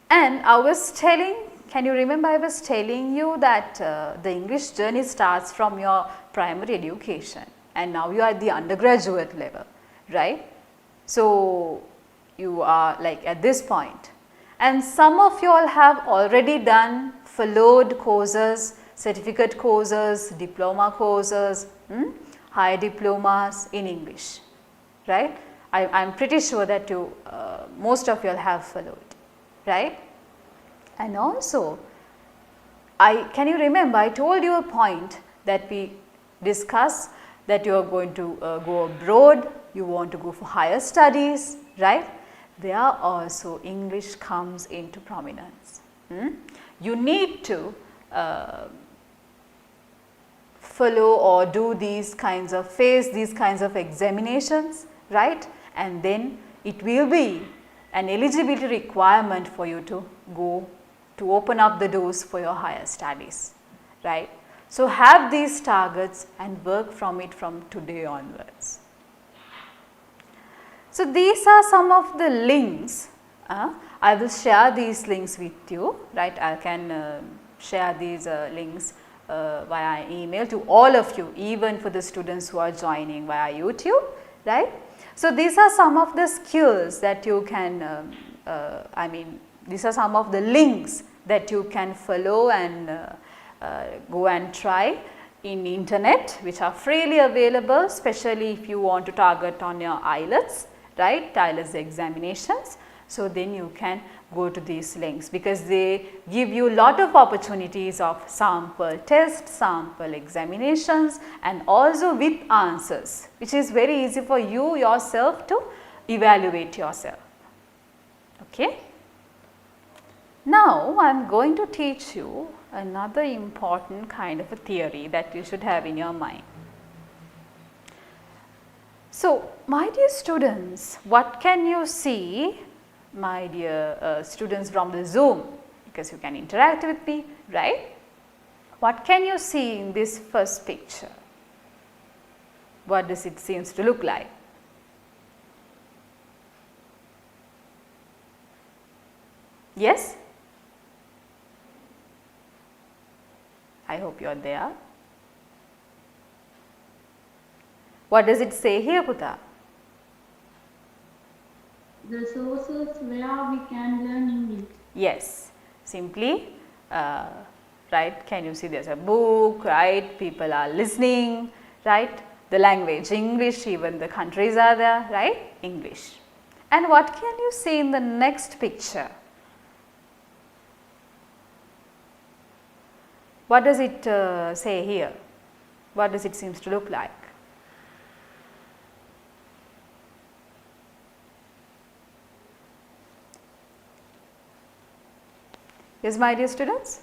And I was telling, can you remember I was telling you that the English journey starts from your primary education and now you are at the undergraduate level, right? So, you are like at this point, and some of you all have already done followed courses, certificate courses, diploma courses, higher diplomas in English, right? I am pretty sure that you most of you all have followed, right? And also, can you remember I told you a point that we discussed that you are going to go abroad, you want to go for higher studies, right? There also English comes into prominence. You need to follow or do these kinds of examinations, right? And then it will be an eligibility requirement for you to go to open up the doors for your higher studies, right? So, have these targets and work from it from today onwards. So, these are some of the links. I will share these links with you, right? I can share these links via email to all of you, even for the students who are joining via YouTube, right? So, these are some of the skills that you can, these are some of the links that you can follow and go and try in internet, which are freely available, especially if you want to target on your IELTS, right, IELTS examinations. So, then you can go to these links because they give you lot of opportunities of sample tests, sample examinations, and also with answers, which is very easy for you yourself to evaluate yourself. Okay. Now, I am going to teach you another important kind of a theory that you should have in your mind. So, my dear students, what can you see, my dear students from the Zoom, because you can interact with me, right? What can you see in this first picture? What does it seems to look like? Yes? I hope you are there. What does it say here, Puta? The sources where we can learn English. Yes, simply right, can you see there is a book, right, people are listening, right, the language English, even the countries are there, right, English. And what can you see in the next picture? What does it say here? What does it seems to look like? Yes, my dear students?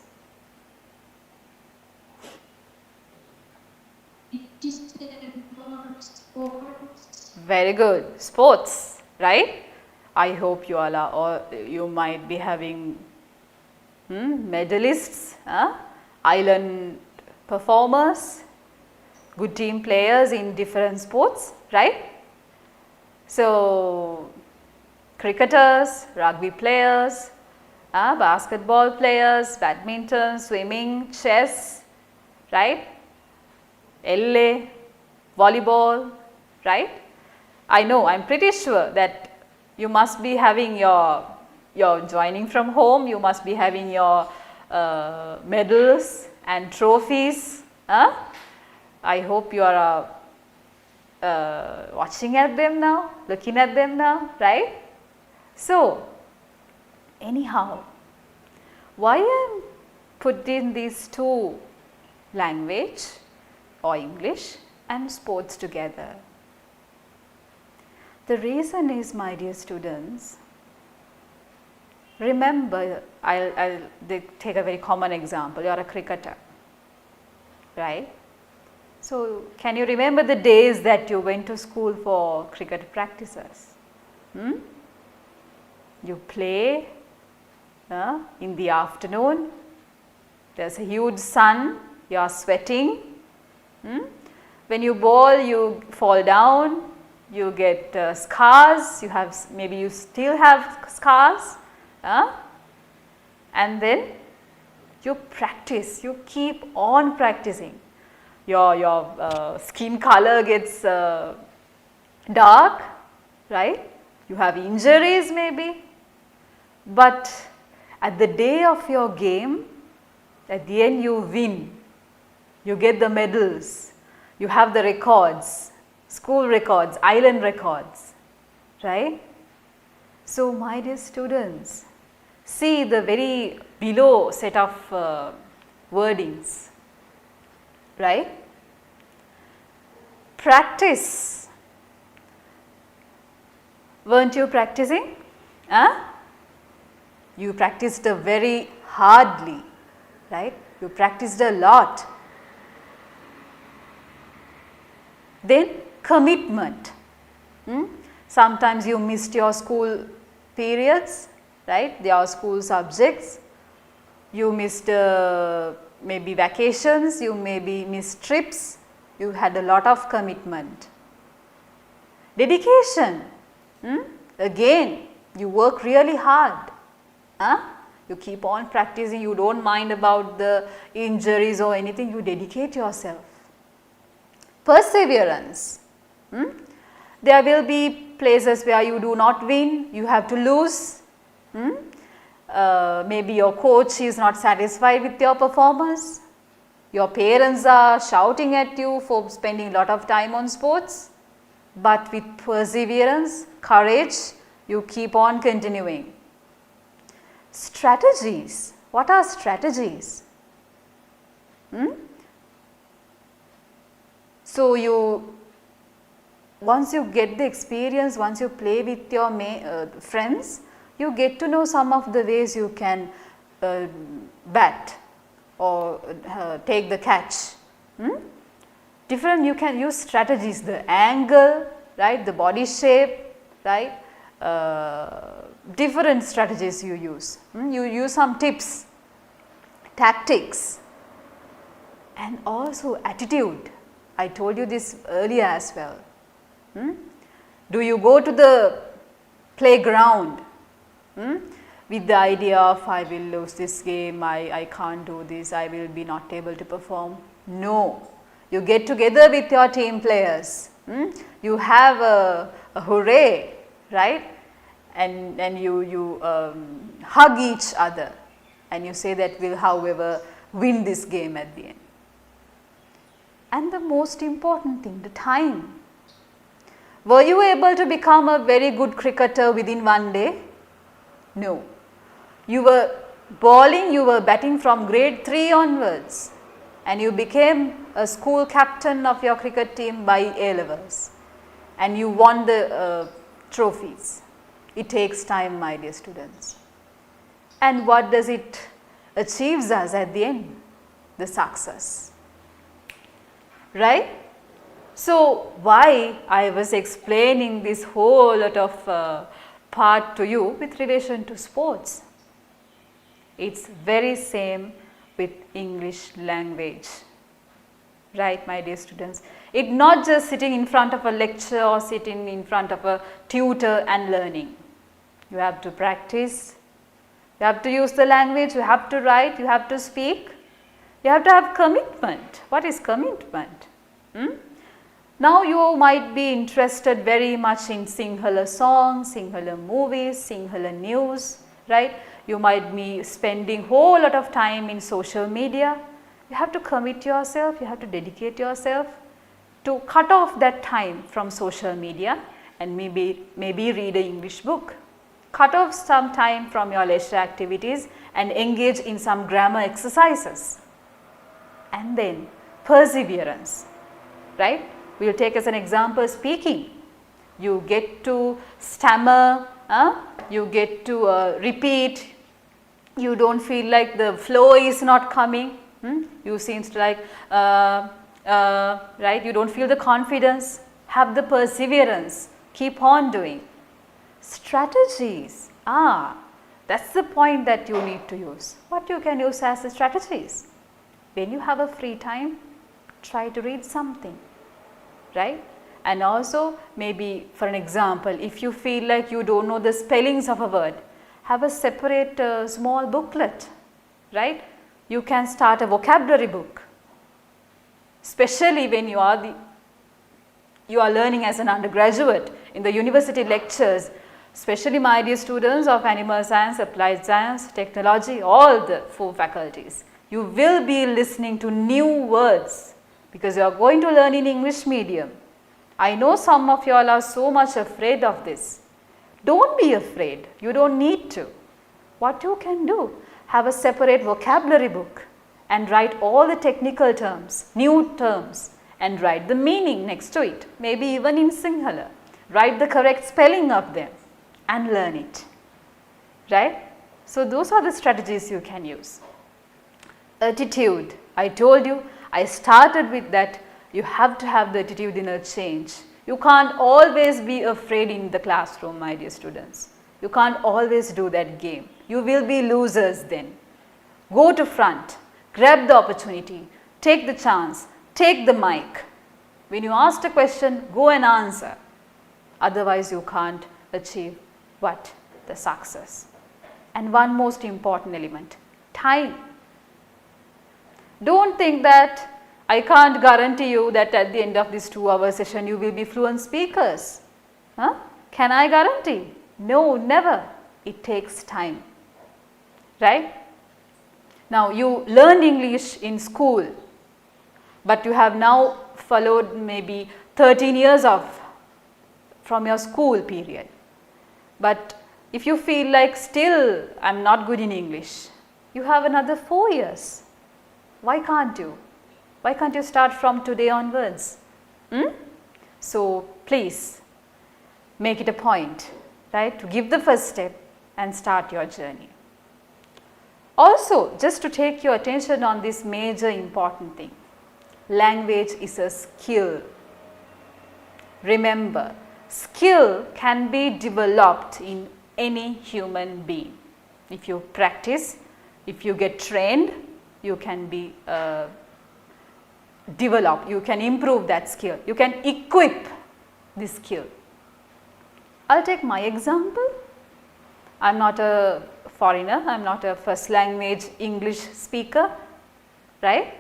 It is about sports. Very good. Sports, right? I hope you all are, or you might be having medalists, island performers, good team players in different sports, right? So, cricketers, rugby players, basketball players, badminton, swimming, chess, right? LA, volleyball, right? I know, I am pretty sure that you must be having your joining from home, you must be having your medals and trophies. I hope you are watching at them now, looking at them now, right? So, anyhow, why I am putting these two, language or English and sports together? The reason is, my dear students, remember, I'll take a very common example. You are a cricketer, right? So, can you remember the days that you went to school for cricket practices? You play in the afternoon, there is a huge sun, you are sweating. When you bowl, you fall down, you get scars, you have, maybe you still have scars, and then you practice, you keep on practicing. Your skin color gets dark, right? You have injuries maybe, but at the day of your game, at the end you win, you get the medals, you have the records, school records, island records, right? So, my dear students, see the very below set of wordings, right? Practice. Weren't you practicing? You practiced very hardly, right? You practiced a lot. Then commitment. Sometimes you missed your school periods, right? Your school subjects. You missed maybe vacations, you maybe missed trips. You had a lot of commitment. Dedication. Again, you work really hard. You keep on practicing, you do not mind about the injuries or anything, you dedicate yourself. Perseverance. There will be places where you do not win, you have to lose. Maybe your coach is not satisfied with your performance. Your parents are shouting at you for spending a lot of time on sports. But with perseverance, courage, you keep on continuing. Strategies. What are strategies? So, once you get the experience, once you play with your friends, you get to know some of the ways you can bat or take the catch. Different, you can use strategies, the angle, right, the body shape, right, different strategies you use. You use some tips, tactics, and also attitude. I told you this earlier as well. Do you go to the playground with the idea of I will lose this game, I can't do this, I will be not able to perform? No. You get together with your team players. You have a hooray, right? And you hug each other and you say that we'll however win this game at the end. And the most important thing, the time. Were you able to become a very good cricketer within one day? No. You were bowling, you were batting from grade 3 onwards and you became a school captain of your cricket team by A levels and you won the trophies. It takes time, my dear students. And what does it achieves us at the end? The success. Right? So, why I was explaining this whole lot of part to you with relation to sports? It's very same with English language. Right, my dear students? It's not just sitting in front of a lecture or sitting in front of a tutor and learning. You have to practice, you have to use the language, you have to write, you have to speak, you have to have commitment. What is commitment? Now you might be interested very much in Sinhala songs, Sinhala movies, Sinhala news, right? You might be spending whole lot of time in social media. You have to commit yourself, you have to dedicate yourself to cut off that time from social media and maybe read an English book. Cut off some time from your leisure activities and engage in some grammar exercises. And then perseverance, right? We will take as an example speaking. You get to stammer, you get to repeat, you don't feel like the flow is not coming, you seems like, right, you don't feel the confidence, have the perseverance, keep on doing. Strategies, that's the point that you need to use. What you can use as the strategies? When you have a free time, try to read something, right? And also maybe for an example, if you feel like you don't know the spellings of a word, have a separate small booklet, right? You can start a vocabulary book, especially when you are learning as an undergraduate in the university lectures, especially my dear students of animal science, applied science, technology, all the 4 faculties. You will be listening to new words because you are going to learn in English medium. I know some of you all are so much afraid of this. Don't be afraid, you don't need to. What you can do, have a separate vocabulary book and write all the technical terms, new terms, and write the meaning next to it, maybe even in Sinhala. Write the correct spelling of them and learn it, right? So those are the strategies you can use. Attitude, I told you, I started with that. You have to have the attitudinal change. You can't always be afraid in the classroom, my dear students. You can't always do that game. You will be losers then. Go to front, grab the opportunity, take the chance, take the mic. When you ask a question, go and answer. Otherwise, you can't achieve what? The success. And one most important element, time. Don't think that I can't guarantee you that at the end of this 2-hour session you will be fluent speakers. Can I guarantee? No, never. It takes time, right? Now you learned English in school, but you have now followed maybe 13 years from your school period. But if you feel like still I'm not good in English, you have another 4 years. Why can't you? Why can't you start from today onwards? So please make it a point, right, to give the first step and start your journey. Also, just to take your attention on this major important thing, language is a skill. Remember, skill can be developed in any human being. If you practice, if you get trained, you can be develop, you can improve that skill, you can equip this skill. I will take my example. I am not a foreigner, I am not a first language English speaker, right.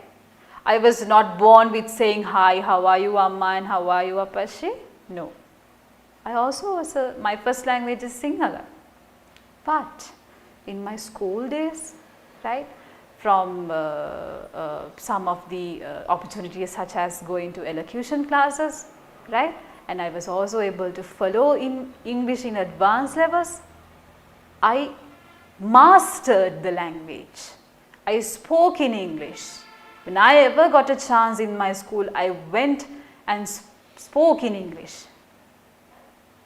I was not born with saying hi, how are you Amma and how are you Apache? No. I also was my first language is Sinhala. But in my school days, right, from some of the opportunities such as going to elocution classes, right, and I was also able to follow in English in advanced levels, I mastered the language. I spoke in English. When I ever got a chance in my school, I went and spoke in English,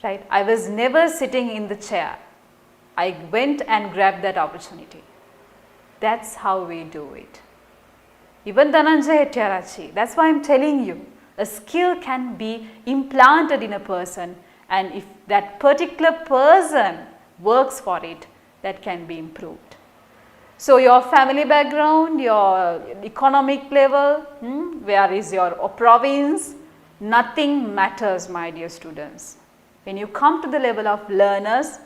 right. I was never sitting in the chair. I went and grabbed that opportunity. That is how we do it. Even Dhananjay H.H.S.U, that is why I am telling you, a skill can be implanted in a person, and if that particular person works for it, that can be improved. So, your family background, your economic level, where is your province, nothing matters, my dear students. When you come to the level of learners,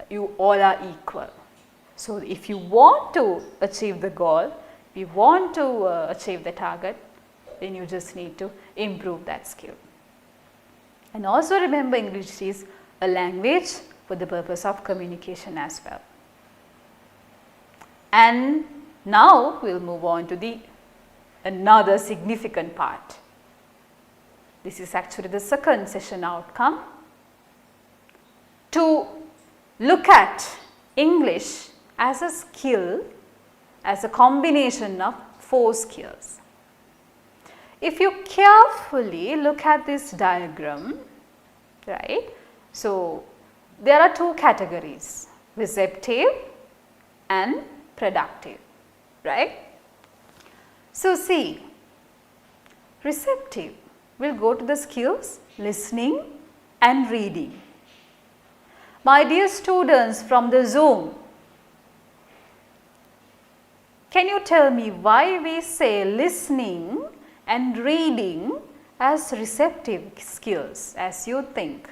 you all are equal. So, if you want to achieve the goal, if you want to achieve the target, then you just need to improve that skill. And also remember, English is a language for the purpose of communication as well. And now we will move on to the another significant part. This is actually the second session outcome. To look at English as a skill, as a combination of 4 skills. If you carefully look at this diagram, right, so there are 2 categories, receptive and productive, right. So, see, receptive will go to the skills listening and reading. My dear students from the Zoom, can you tell me why we say listening and reading as receptive skills as you think?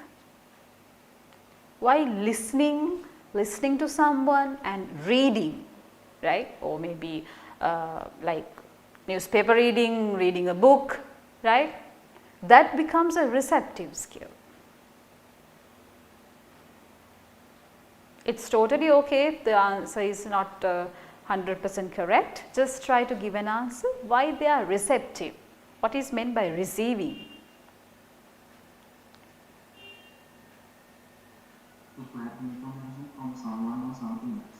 Why listening to someone and reading, right, or maybe like newspaper reading, reading a book, right, that becomes a receptive skill. It is totally okay if the answer is not 100% correct, just try to give an answer why they are receptive, what is meant by receiving. Information from someone or something else.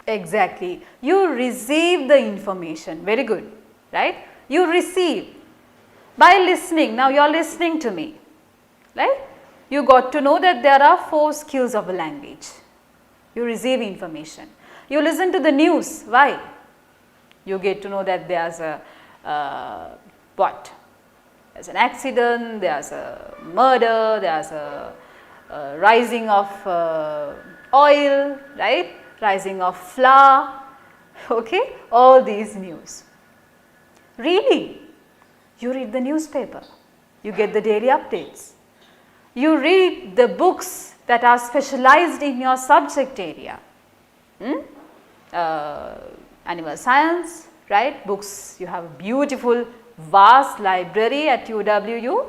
Exactly, you receive the information, very good, right. You receive by listening. Now you are listening to me, right. You got to know that there are 4 skills of a language. You receive information. You listen to the news, why? You get to know that there is a what? There is an accident, there is a murder, there is a rising of oil, right, rising of flour, okay, all these news. Reading, you read the newspaper, you get the daily updates. You read the books that are specialized in your subject area. Animal science, right, books, you have a beautiful vast library at UWU.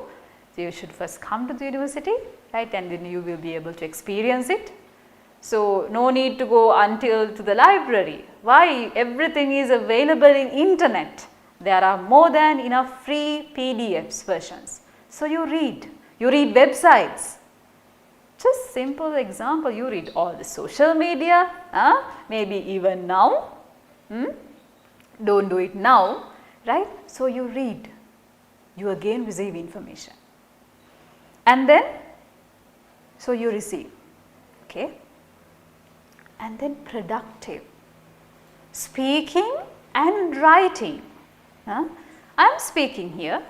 So, you should first come to the university, right, and then you will be able to experience it. So, no need to go until to the library. Why? Everything is available in internet. There are more than enough free PDFs versions. So, you read websites. Just simple example, you read all the social media, maybe even now, don't do it now, right. So, you read, you again receive information, and then, so you receive, okay. And then productive, speaking and writing. I am speaking here,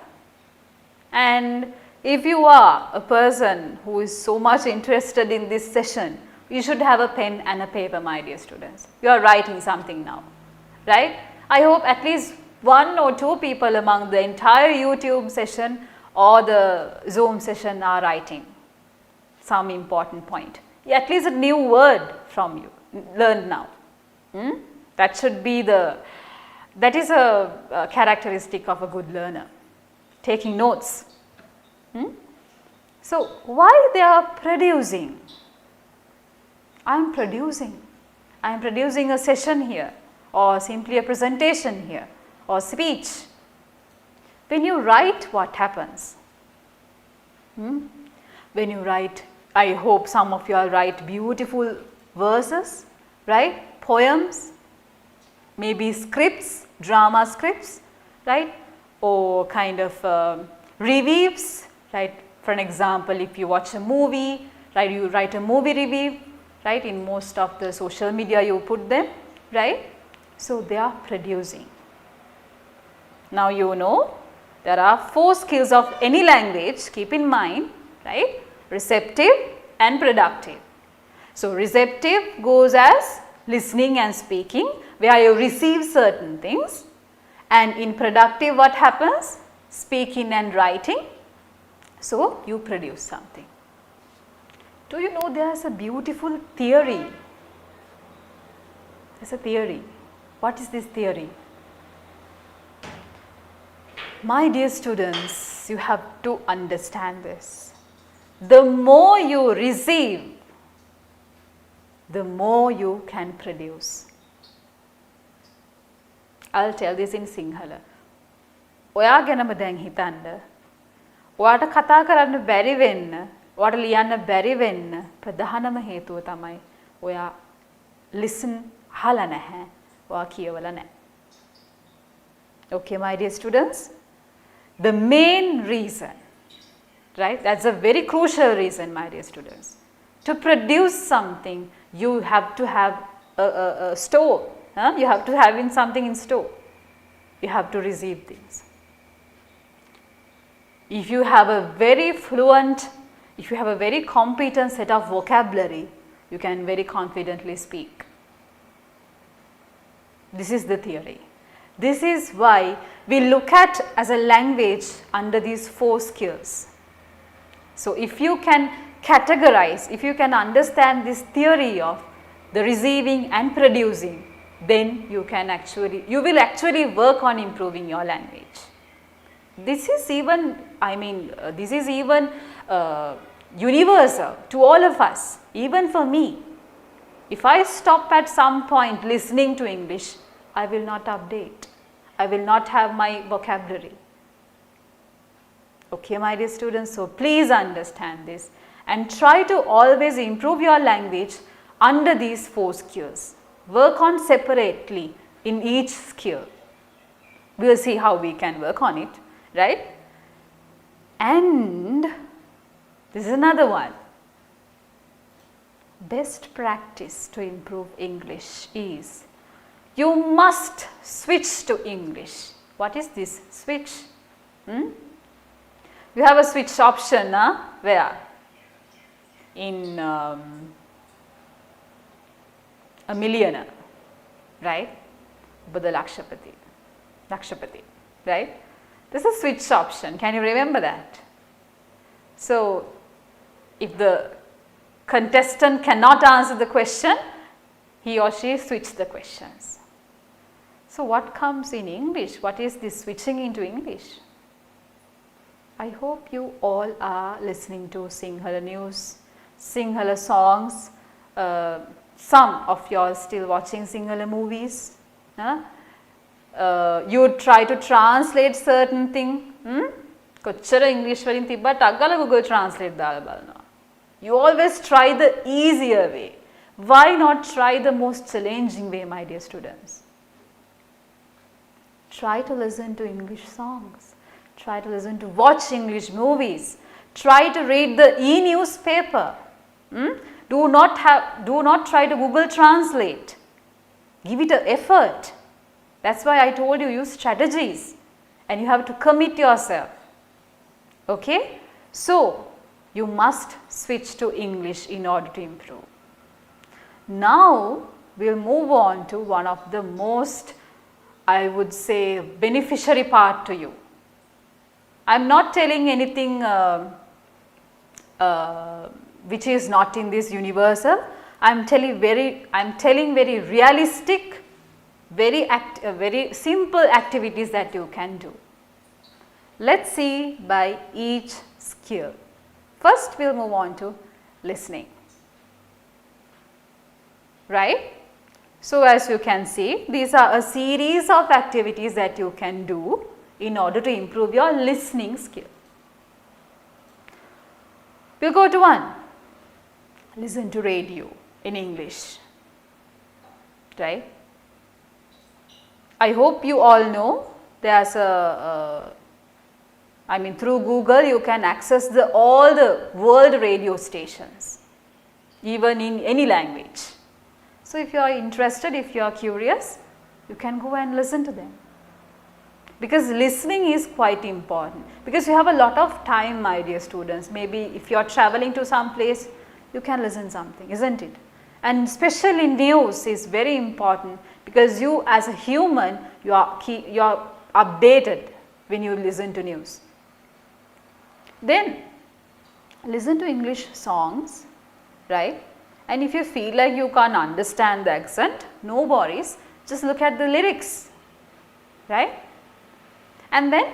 and if you are a person who is so much interested in this session, you should have a pen and a paper, my dear students. You are writing something now, right. I hope at least 1 or 2 people among the entire YouTube session or the Zoom session are writing some important point. At least a new word from you, learn now. That should be that is a characteristic of a good learner, taking notes. So, why they are producing? I am producing a session here, or simply a presentation here, or speech. When you write, what happens? When you write, I hope some of you all write beautiful verses, right? Poems, maybe scripts, drama scripts, right? Or kind of reviews, right? For an example, if you watch a movie, right, you write a movie review, right? In most of the social media you put them, right? So, they are producing. Now, you know there are 4 skills of any language, keep in mind, right? Receptive and productive. So, receptive goes as listening and speaking, where you receive certain things, and in productive what happens? Speaking and writing. So, you produce something. Do you know there is a beautiful theory? There is a theory. What is this theory? My dear students, you have to understand this. The more you receive, the more you can produce. I will tell this in Sinhala. ඔයා ගැනම දැන් හිතන්න. ඔයාට කතා කරන්න බැරි වෙන්න, ඔයාට ලියන්න බැරි වෙන්න ප්‍රධානම හේතුව තමයි ඔයා listen අහලා නැහැ. ඔයා කියවලා නැහැ. Okay, my dear students? The main reason, right? That's a very crucial reason, my dear students. To produce something, you have to have a store. You have to have something in store. You have to receive things. If you have a very fluent, if you have a very competent set of vocabulary, you can very confidently speak. This is the theory. This is why we look at as a language under these 4 skills. So, if you can categorize, if you can understand this theory of the receiving and producing, then you will actually work on improving your language. This is even, this is even universal to all of us, even for me. If I stop at some point listening to English, I will not update. I will not have my vocabulary. Okay, my dear students, so please understand this and try to always improve your language under these 4 skills. Work on separately in each skill. We will see how we can work on it, right? And this is another one. Best practice to improve English is you must switch to English. What is this switch? You have a switch option, where? In a millionaire, right? Buddha Lakshapati, right? This is a switch option. Can you remember that? So, if the contestant cannot answer the question, he or she switches the questions. So, what comes in English? What is this switching into English? I hope you all are listening to Sinhala news, Sinhala songs. Some of you are still watching Sinhala movies. You try to translate certain thing. Kochchara English වලින් තිබ්බට අග්ගල Google Translate දාලා බලනවා. You always try the easier way. Why not try the most challenging way, my dear students? Try to listen to English songs. Try to listen to watch English movies. Try to read the e-newspaper. Do not try to Google Translate. Give it an effort. That's why I told you use strategies and you have to commit yourself. Okay? So, you must switch to English in order to improve. Now, we will move on to one of the most, I would say, beneficiary part to you. I am not telling anything which is not in this universal. I am telling very realistic, very simple activities that you can do. Let's see by each skill. First, we will move on to listening. Right? So, as you can see, these are a series of activities that you can do in order to improve your listening skill. We will go to one. Listen to radio in English. Right? I hope you all know there's through Google you can access all the world radio stations, even in any language. So, if you are interested, if you are curious, you can go and listen to them. Because listening is quite important, because you have a lot of time, my dear students. Maybe if you are traveling to some place, you can listen something, isn't it? And especially news is very important, because you as a human, you are updated when you listen to news. Then listen to English songs, right? And if you feel like you can't understand the accent, no worries, just look at the lyrics, right? And then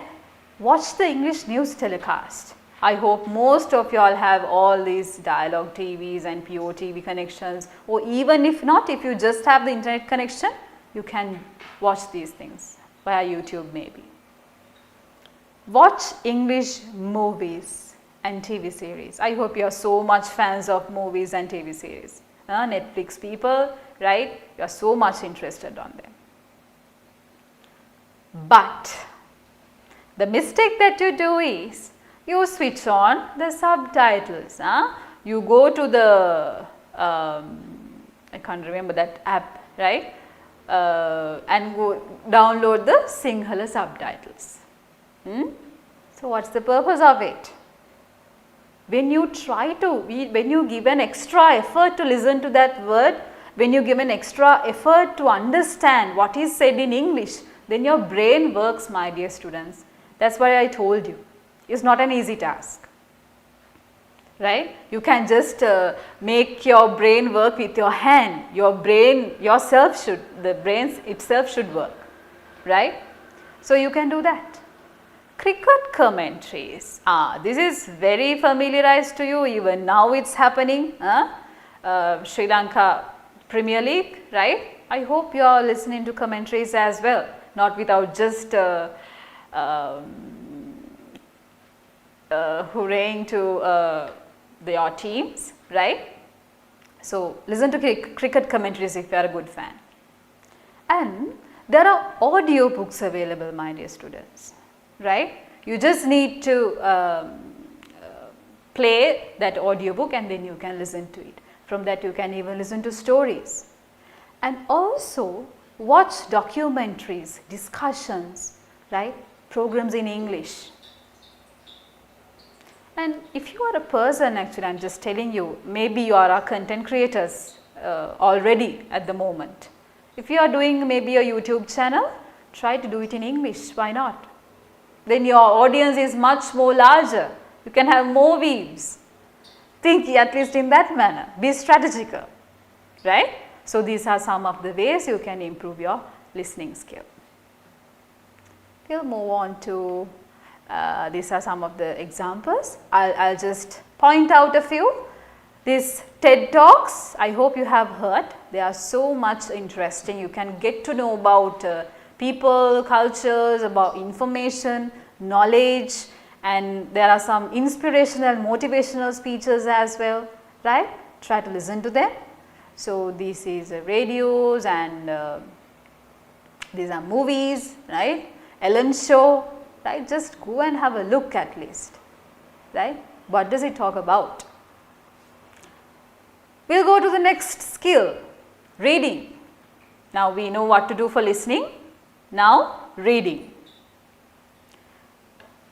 watch the English news telecast. I hope most of you all have all these dialogue TVs and POTV connections, or even if not, if you just have the internet connection, you can watch these things via YouTube maybe. Watch English movies and TV series. I hope you are so much fans of movies and TV series. Netflix people, right? You are so much interested on them. But the mistake that you do is you switch on the subtitles. You go to the, I can't remember that app, right? And go download the Sinhala subtitles. So, what's the purpose of it? When you when you give an extra effort to listen to that word, when you give an extra effort to understand what is said in English, then your brain works, my dear students. That's why I told you, it's not an easy task, right? You can just make your brain work with your hand. The brain itself should work, right? So, you can do that. Cricket commentaries, this is very familiarized to you, even now it's happening, Sri Lanka Premier League, right? I hope you are listening to commentaries as well, not without just hurraying to your teams, right? So, listen to cricket commentaries if you are a good fan. And there are audio books available, my dear students. Right? You just need to play that audiobook and then you can listen to it. From that you can even listen to stories. And also watch documentaries, discussions, right? Programs in English. And if you are a person, actually I am just telling you, maybe you are a content creators already at the moment. If you are doing maybe a YouTube channel, try to do it in English, why not? Then your audience is much more larger. You can have more views. Think at least in that manner. Be strategical, right? So, these are some of the ways you can improve your listening skill. We will move on to, these are some of the examples. I'll just point out a few. These TED Talks, I hope you have heard. They are so much interesting. You can get to know about people, cultures, about information, knowledge, and there are some inspirational, motivational speeches as well, right? Try to listen to them. So, this is radios and these are movies, right? Ellen's show, right? Just go and have a look at least, right? What does it talk about? We will go to the next skill, reading. Now, we know what to do for listening. Now, reading.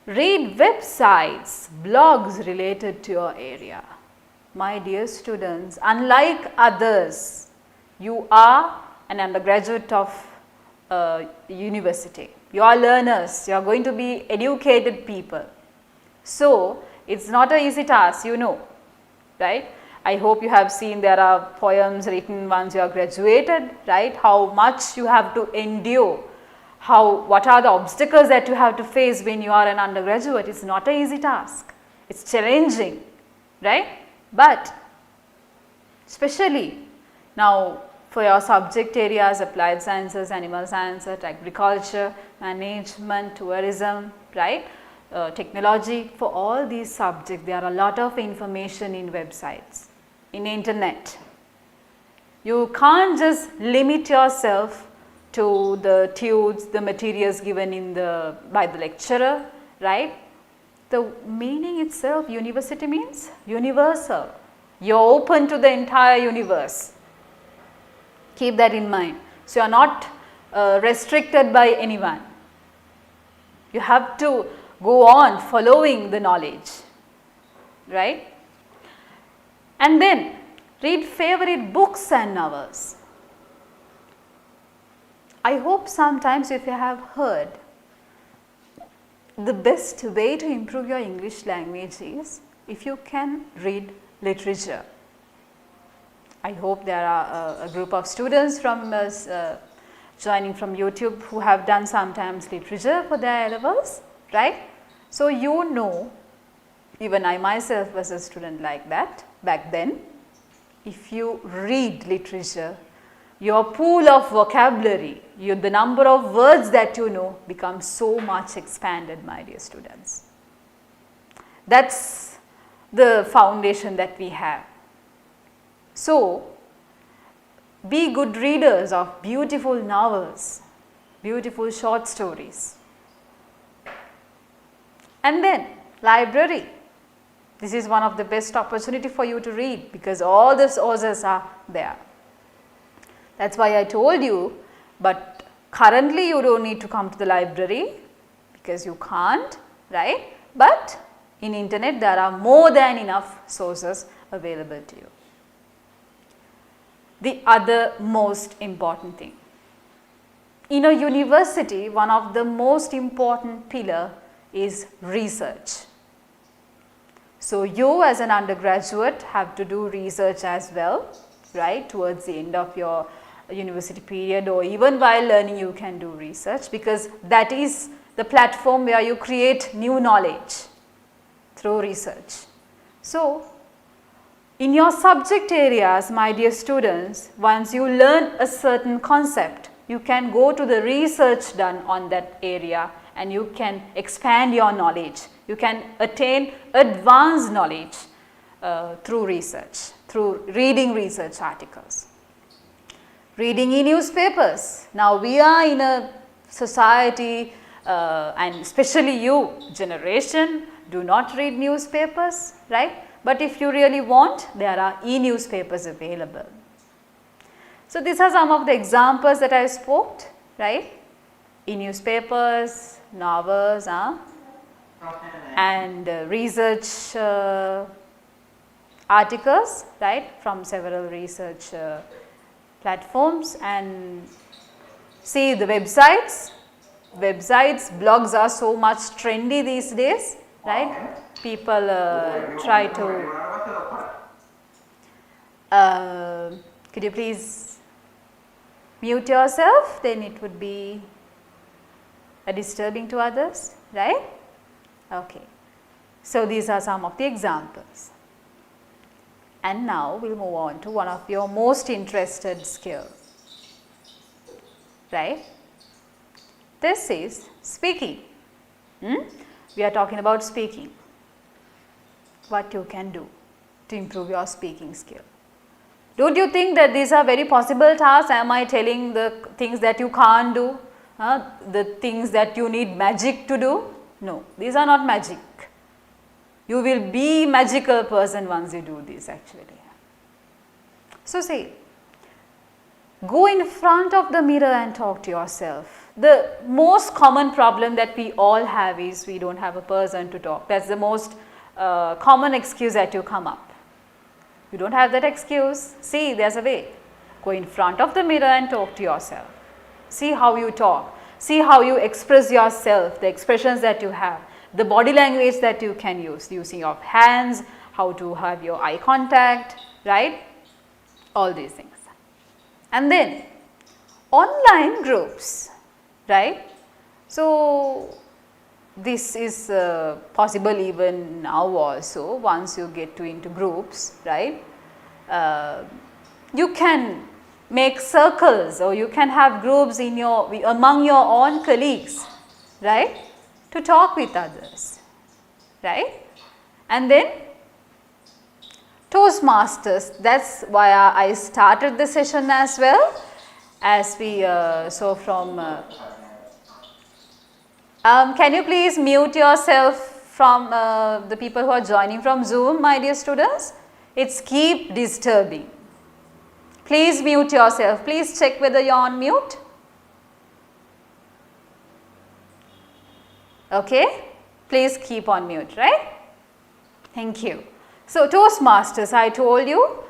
Read websites, blogs related to your area. My dear students, unlike others, you are an undergraduate of university. You are learners, you are going to be educated people. So, it is not an easy task, you know, right. I hope you have seen there are poems written once you are graduated, right, how much you have to endure, what are the obstacles that you have to face when you are an undergraduate. It is not an easy task, it is challenging, right. But especially now for your subject areas, applied sciences, animal sciences, agriculture, management, tourism, right, technology, for all these subjects there are a lot of information in websites, in internet. You can't just limit yourself to the tudes, the materials given in by the lecturer, right. The meaning itself, university means universal. You are open to the entire universe. Keep that in mind. So, you are not restricted by anyone. You have to go on following the knowledge, right. And then read favorite books and novels. I hope sometimes if you have heard, the best way to improve your English language is if you can read literature. I hope there are a group of students from joining from YouTube who have done sometimes literature for their levels, right. So, you know, even I myself was a student like that back then. If you read literature, your pool of vocabulary, the number of words that you know becomes so much expanded, my dear students. That is the foundation that we have. So, be good readers of beautiful novels, beautiful short stories. And then library. This is one of the best opportunity for you to read because all the sources are there. That is why I told you, but currently you do not need to come to the library because you can't, right. But in internet there are more than enough sources available to you. The other most important thing, in a university one of the most important pillar is research. So, you as an undergraduate have to do research as well, right, towards the end of your university period or even while learning you can do research because that is the platform where you create new knowledge through research. So, in your subject areas, my dear students, once you learn a certain concept, you can go to the research done on that area and you can expand your knowledge. You can attain advanced knowledge through research, through reading research articles. Reading e-newspapers. Now, we are in a society and especially you generation do not read newspapers, right. But if you really want, there are e-newspapers available. So, these are some of the examples that I spoke, right. E-newspapers, novels and research articles, right, from several research platforms, and see the websites. Blogs are so much trendy these days, right. People try to, could you please mute yourself, then it would be disturbing to others, right. Okay. So, these are some of the examples. And now, we will move on to one of your most interested skill, right. This is speaking. We are talking about speaking. What you can do to improve your speaking skill. Don't you think that these are very possible tasks? Am I telling the things that you can't do? The things that you need magic to do? No, these are not magic. You will be magical person once you do this actually. So, say, go in front of the mirror and talk to yourself. The most common problem that we all have is we do not have a person to talk. That is the most common excuse that you come up. You do not have that excuse. See, there is a way. Go in front of the mirror and talk to yourself. see how you talk, see how you express yourself, the expressions that you have, the body language that you can use, using your hands, how to have your eye contact, right, all these things. And then online groups, right. So, this is possible even now also, once you get into groups, right. You can make circles, or you can have groups in among your own colleagues, right, to talk with others, right. And then Toastmasters, that's why I started the session as well, as we saw from can you please mute yourself from the people who are joining from Zoom, my dear students? It's keep disturbing. Please mute yourself. Please check whether you are on mute. Okay. Please keep on mute, right? Thank you. So, Toastmasters, I told you,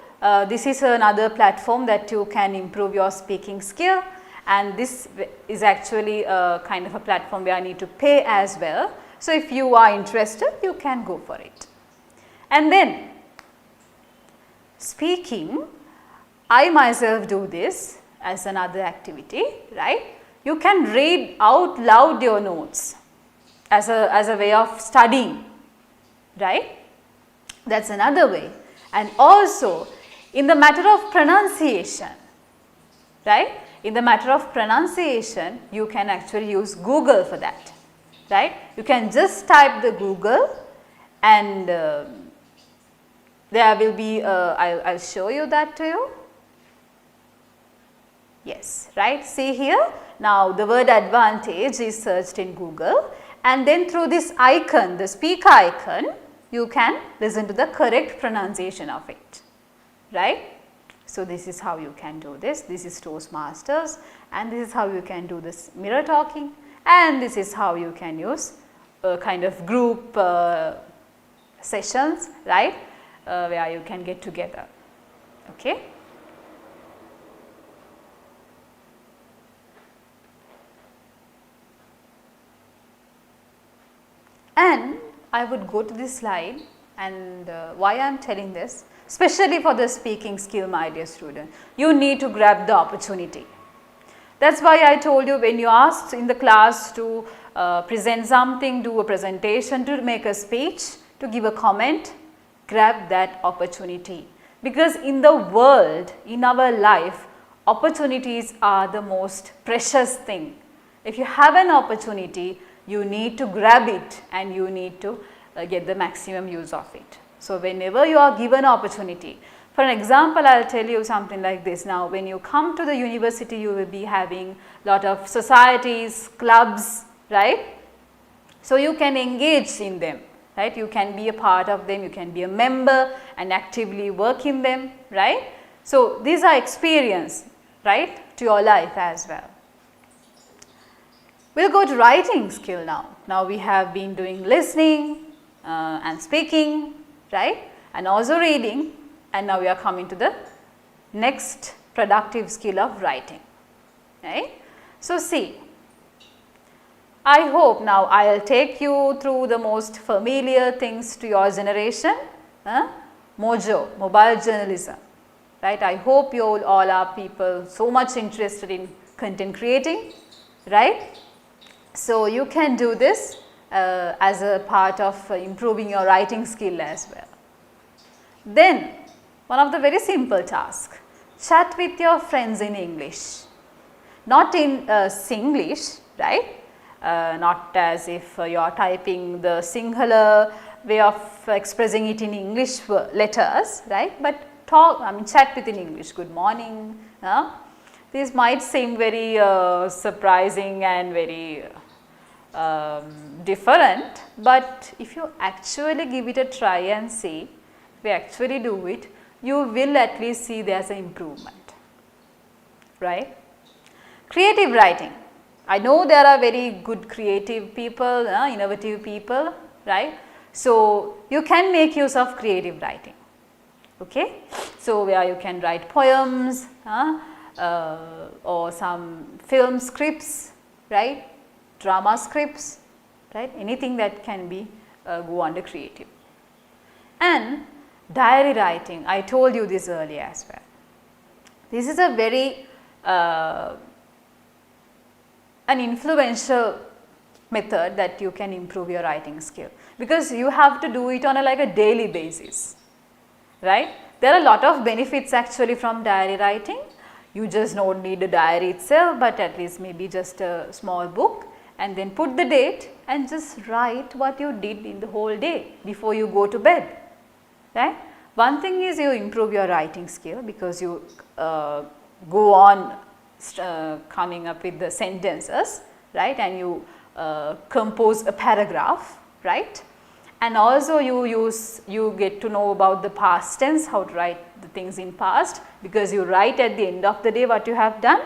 this is another platform that you can improve your speaking skill, and this is actually a kind of a platform where I need to pay as well. So, if you are interested, you can go for it. And then speaking, I myself do this as another activity, right. You can read out loud your notes as a way of studying, right. That is another way. And also in the matter of pronunciation, right. In the matter of pronunciation, you can actually use Google for that, right. You can just type the Google, and there will be, I'll show you that to you. Yes, right. See here, now the word advantage is searched in Google, and then through this icon, the speaker icon, you can listen to the correct pronunciation of it, right. So, this is how you can do this. This is Toastmasters, and this is how you can do this mirror talking, and this is how you can use kind of group sessions, right, where you can get together. Okay. And I would go to this slide, and why I am telling this, especially for the speaking skill, my dear student, you need to grab the opportunity. That is why I told you, when you asked in the class to present something, do a presentation, to make a speech, to give a comment, grab that opportunity, because in the world, in our life, opportunities are the most precious thing. If you have an opportunity, you need to grab it, and you need to get the maximum use of it. So, whenever you are given opportunity, for an example, I will tell you something like this. Now, when you come to the university, you will be having lot of societies, clubs, right. So, you can engage in them, right. You can be a part of them, you can be a member and actively work in them, right. So, these are experience, right, to your life as well. We will go to writing skill now. Now, we have been doing listening and speaking, right, and also reading, and now we are coming to the next productive skill of writing, right. So, see, I hope now I will take you through the most familiar things to your generation, Mojo, mobile journalism, right. I hope you all are people so much interested in content creating, right. So, you can do this as a part of improving your writing skill as well. Then, one of the very simple tasks, chat with your friends in English, not in Singlish, right, not as if you are typing the singular way of expressing it in English letters, right, but chat with in English, good morning. This might seem very surprising and very different, but if you actually give it a try and see, if you actually do it, you will at least see there is an improvement, right. Creative writing, I know there are very good creative people, innovative people, right. So, you can make use of creative writing, okay. So, where you can write poems, or some film scripts, right, drama scripts, right, anything that can be go under creative. And diary writing, I told you this earlier as well. This is a very an influential method that you can improve your writing skill, because you have to do it on like a daily basis, right. There are a lot of benefits actually from diary writing. You just don't need a diary itself, but at least maybe just a small book, and then put the date and just write what you did in the whole day before you go to bed, right. One thing is you improve your writing skill because you go on coming up with the sentences, right, and you compose a paragraph, right, and also you get to know about the past tense, how to write the things in past, because you write at the end of the day what you have done.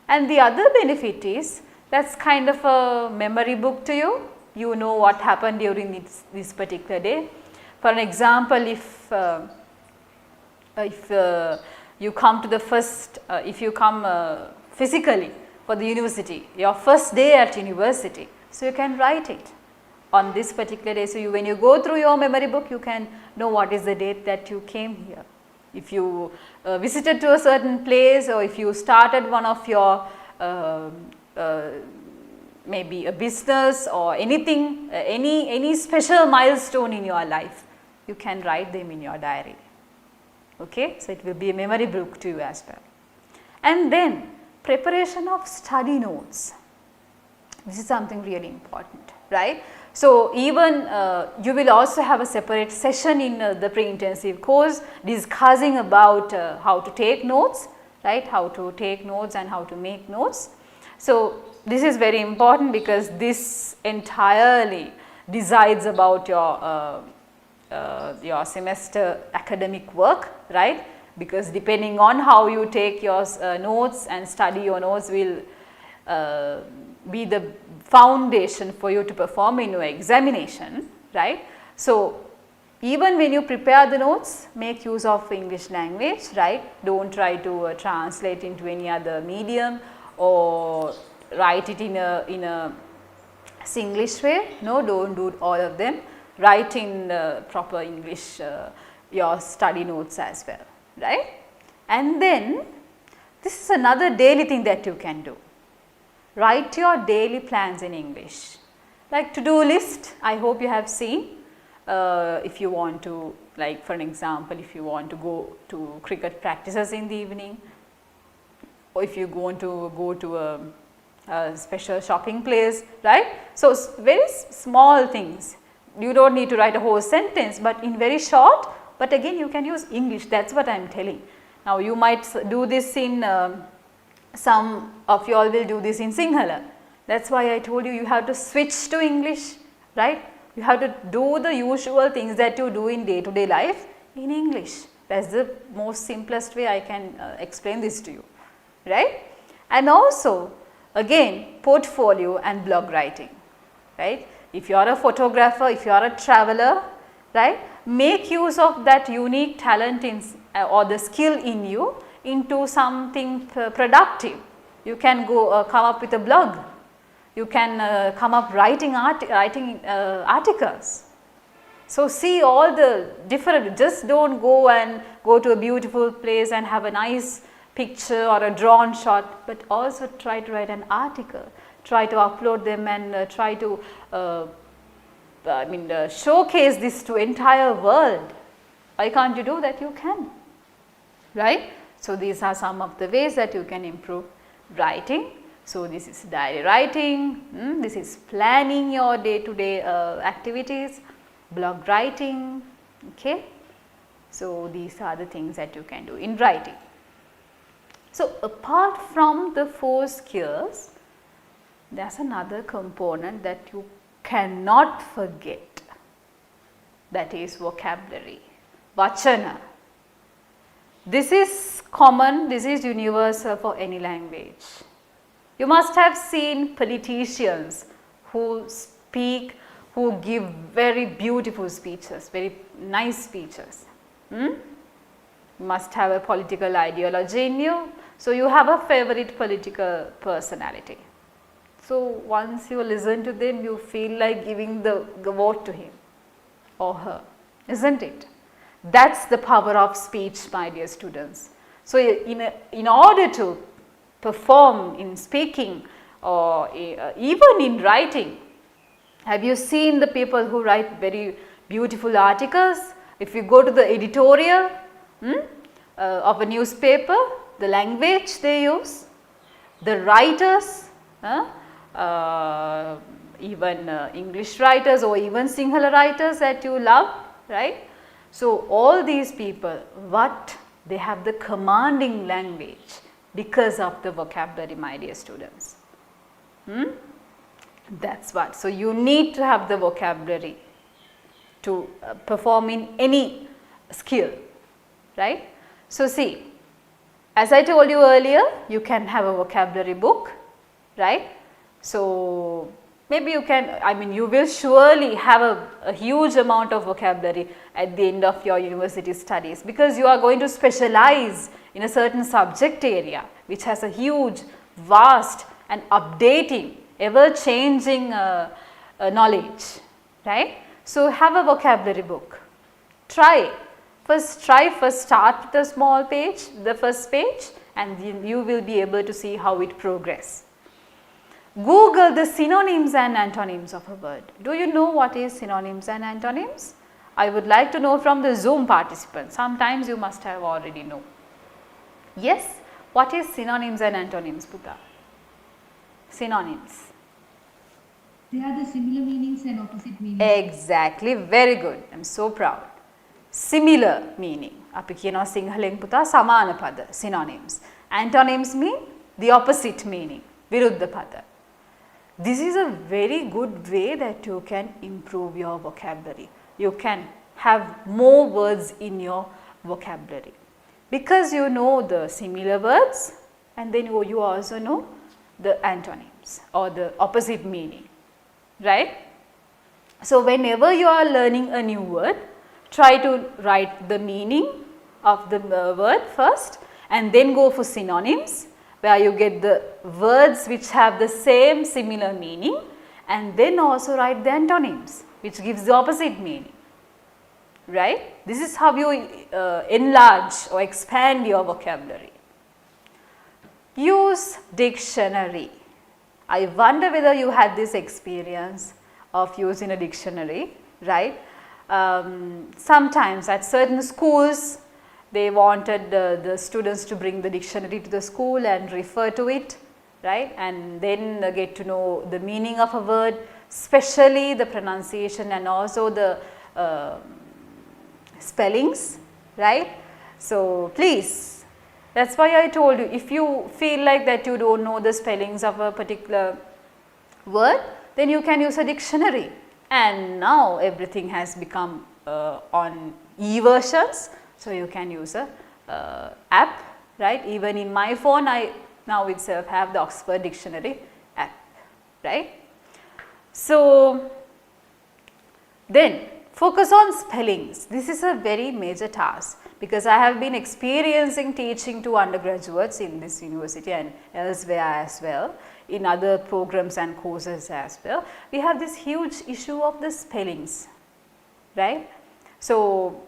And the other benefit is that's kind of a memory book to you. You know what happened during this particular day. For an example, if you come to the first, if you come physically for the university, your first day at university, so you can write it on this particular day. So when you go through your memory book, you can know what is the date that you came here. If you visited to a certain place, or if you started one of your maybe a business or anything, any special milestone in your life, you can write them in your diary. Okay, so it will be a memory book to you as well. And then preparation of study notes. This is something really important, right. So even you will also have a separate session in the pre-intensive course discussing about how to take notes, right, how to take notes and how to make notes. So this is very important because this entirely decides about your semester academic work, right, because depending on how you take your notes and study your notes will be the foundation for you to perform in your examination, right. So even when you prepare the notes, make use of English language, right. Don't try to translate into any other medium or write it in a Singlish way. No, don't do all of them. Write in proper English your study notes as well, right. And then this is another daily thing that you can do. Write your daily plans in English, like to-do list. I hope you have seen. If you want to, like for an example, if you want to go to cricket practices in the evening, or if you want to go to a special shopping place, right. So very small things. You don't need to write a whole sentence, but in very short, but again you can use English. That's what I am telling. Now you might do this in some of you all will do this in Sinhala. That's why I told you, you have to switch to English, right. You have to do the usual things that you do in day-to-day life in English. That's the most simplest way I can explain this to you, right. And also again portfolio and blog writing, right. If you are a photographer, if you are a traveler, right, make use of that unique talent in or the skill in you into something productive. You can go come up with a blog. You can come up writing articles. So see all the different, just don't go and go to a beautiful place and have a nice picture or a drawn shot, but also try to write an article. Try to upload them and try to showcase this to entire world. Why can't you do that? You can, right. So these are some of the ways that you can improve writing. So this is diary writing, this is planning your day-to-day activities, blog writing, okay. So these are the things that you can do in writing. So apart from the 4 skills, there is another component that you cannot forget, that is vocabulary, vachana. This is common, this is universal for any language. You must have seen politicians who speak, who give very beautiful speeches, very nice speeches. You must have a political ideology in you. So, you have a favorite political personality. So, once you listen to them, you feel like giving the vote to him or her, isn't it? That's the power of speech, my dear students. So, in order to perform in speaking or even in writing, have you seen the people who write very beautiful articles? If you go to the editorial of a newspaper, the language they use, the writers, even English writers or even Sinhala writers that you love, right? So, all these people, what they have the commanding language because of the vocabulary, my dear students. That's what. So, you need to have the vocabulary to perform in any skill, right. So, see, as I told you earlier, you can have a vocabulary book, right. So, maybe you can, I mean, you will surely have a huge amount of vocabulary at the end of your university studies, because you are going to specialize in a certain subject area which has a huge, vast and updating, ever changing knowledge, right. So, have a vocabulary book. Try first start with a small page, the first page, and you will be able to see how it progresses. Google the synonyms and antonyms of a word. Do you know what is synonyms and antonyms? I would like to know from the Zoom participants. Sometimes you must have already know. Yes, what is synonyms and antonyms, Putta? Synonyms. They are the similar meanings and opposite meanings. Exactly, very good. I am so proud. Similar meaning. අපි කියනවා සිංහලෙන් පුතා සමාන පද, synonyms. Antonyms mean the opposite meaning, විරුද්ධ පද. This is a very good way that you can improve your vocabulary. You can have more words in your vocabulary, because you know the similar words and then you also know the antonyms or the opposite meaning, right. So, whenever you are learning a new word, try to write the meaning of the word first and then go for synonyms, where you get the words which have the same similar meaning, and then also write the antonyms which gives the opposite meaning, right. This is how you enlarge or expand your vocabulary. Use dictionary. I wonder whether you had this experience of using a dictionary, right. Sometimes at certain schools, they wanted the students to bring the dictionary to the school and refer to it, right, and then get to know the meaning of a word, especially the pronunciation and also the spellings, right. So, please, that is why I told you, if you feel like that you do not know the spellings of a particular word, then you can use a dictionary, and now everything has become on e-versions. So, you can use a app, right. Even in my phone, I now itself have the Oxford Dictionary app, right. So, then focus on spellings. This is a very major task, because I have been experiencing teaching to undergraduates in this university and elsewhere as well, in other programs and courses as well. We have this huge issue of the spellings, right. So,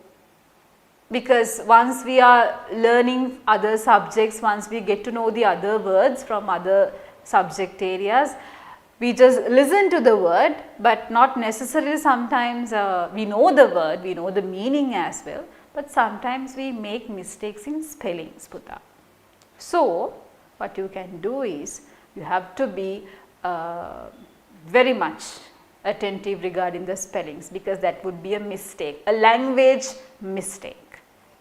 because once we are learning other subjects, once we get to know the other words from other subject areas, we just listen to the word, but not necessarily sometimes we know the word, we know the meaning as well, but sometimes we make mistakes in spellings, Putta. So, what you can do is, you have to be very much attentive regarding the spellings, because that would be a mistake, a language mistake,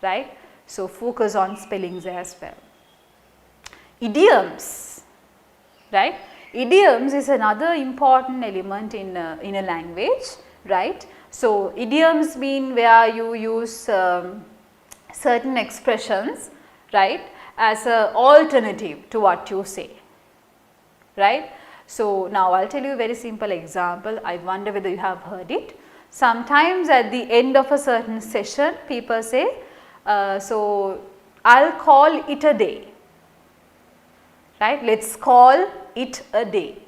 right. So, focus on spellings as well. Idioms, right. Idioms is another important element in a language, right. So, idioms mean where you use certain expressions, right, as an alternative to what you say, right. So, now I will tell you a very simple example. I wonder whether you have heard it. Sometimes at the end of a certain session, people say, So I'll call it a day, right? Let's call it a day,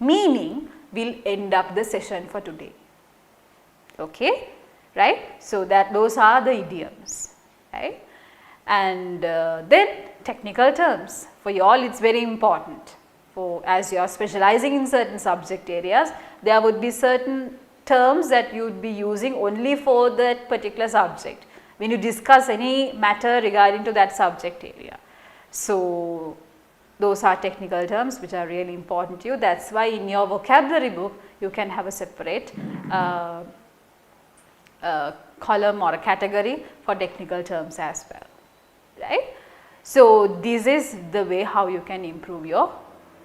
meaning we'll end up the session for today. Okay, right? So that those are the idioms, right? And then technical terms. For you all, it's very important. For as you are specializing in certain subject areas, there would be certain terms that you would be using only for that particular subject when you discuss any matter regarding to that subject area. So those are technical terms which are really important to you. That's why in your vocabulary book you can have a separate column or a category for technical terms as well, right. So this is the way how you can improve your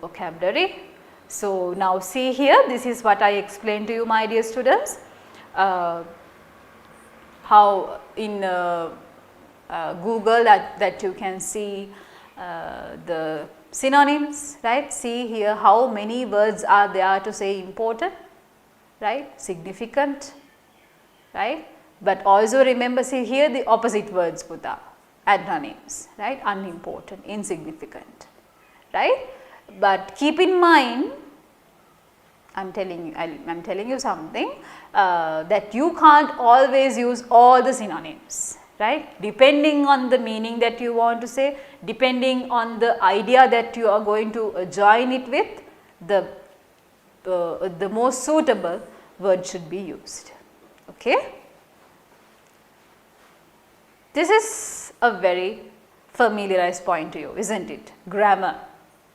vocabulary. So now see here, this is what I explained to you, my dear students, how in Google that you can see the synonyms, right. See here how many words are there to say important, right, significant, right. But also remember, see here the opposite words put up, antonyms, right, unimportant, insignificant, right. But keep in mind, I'm telling you something that you can't always use all the synonyms, right, depending on the meaning that you want to say, depending on the idea that you are going to join it with, the most suitable word should be used. Okay. This is a very familiarized point to you, isn't it? Grammar.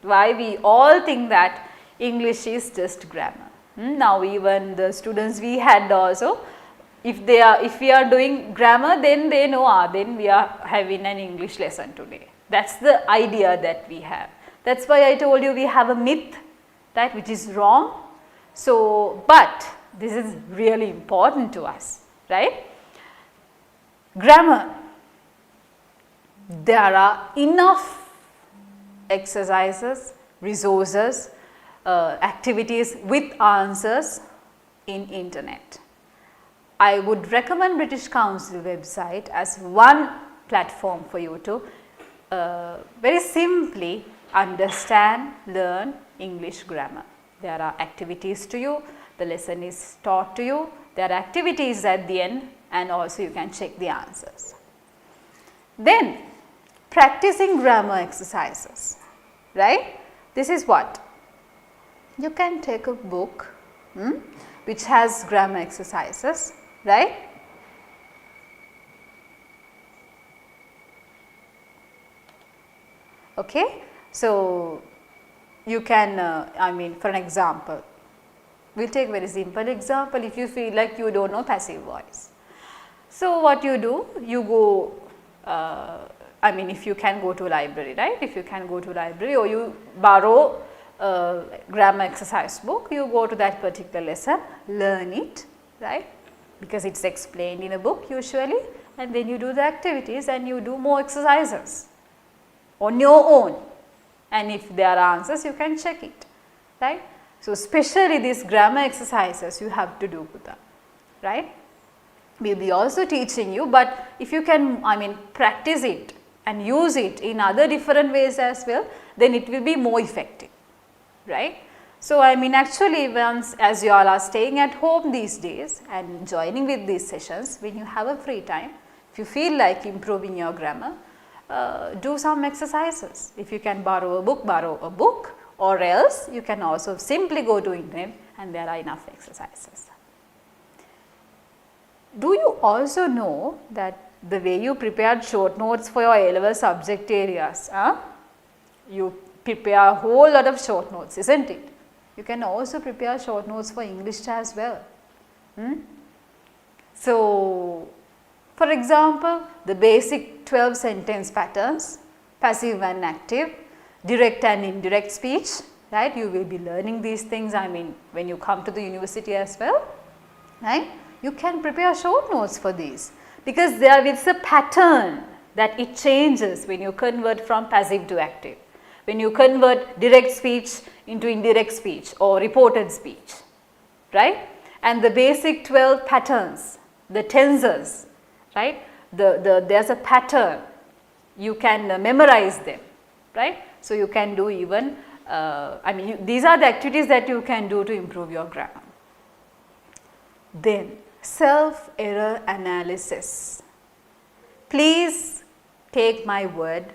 Why we all think that English is just grammar. Now even the students we had also, if we are doing grammar, then they know, then we are having an English lesson today. That's the idea that we have. That's why I told you we have a myth, right, which is wrong. So, but this is really important to us, right. Grammar. There are enough exercises, resources, activities with answers in internet. I would recommend British Council website as one platform for you to very simply understand, learn English grammar. There are activities to you, the lesson is taught to you, there are activities at the end, and also you can check the answers. Then practicing grammar exercises, right. This is what? You can take a book which has grammar exercises, right. Okay. So you can, for an example, we will take very simple example. If you feel like you don't know passive voice, so what you do, you go, if you can go to a library, right, if you can go to a library, or you borrow a grammar exercise book, you go to that particular lesson, learn it, right, because it's explained in a book usually, and then you do the activities and you do more exercises on your own, and if there are answers you can check it, right. So especially these grammar exercises you have to do with that, right. We will be also teaching you, but if you can practice it and use it in other different ways as well, then it will be more effective, right. So actually, once as you all are staying at home these days and joining with these sessions, when you have a free time, if you feel like improving your grammar, do some exercises. If you can borrow a book, or else you can also simply go to internet and there are enough exercises. Do you also know that the way you prepared short notes for your A-level subject areas, you prepare a whole lot of short notes, isn't it? You can also prepare short notes for English as well. So, for example, the basic 12 sentence patterns, passive and active, direct and indirect speech, right? You will be learning these things, when you come to the university as well, right? You can prepare short notes for these, because there is a pattern that it changes when you convert from passive to active, when you convert direct speech into indirect speech or reported speech, right? And the basic 12 patterns, the tenses, right, there's a pattern, you can memorize them, right. So, you can do even, these are the activities that you can do to improve your grammar. Then self-error analysis. Please take my word,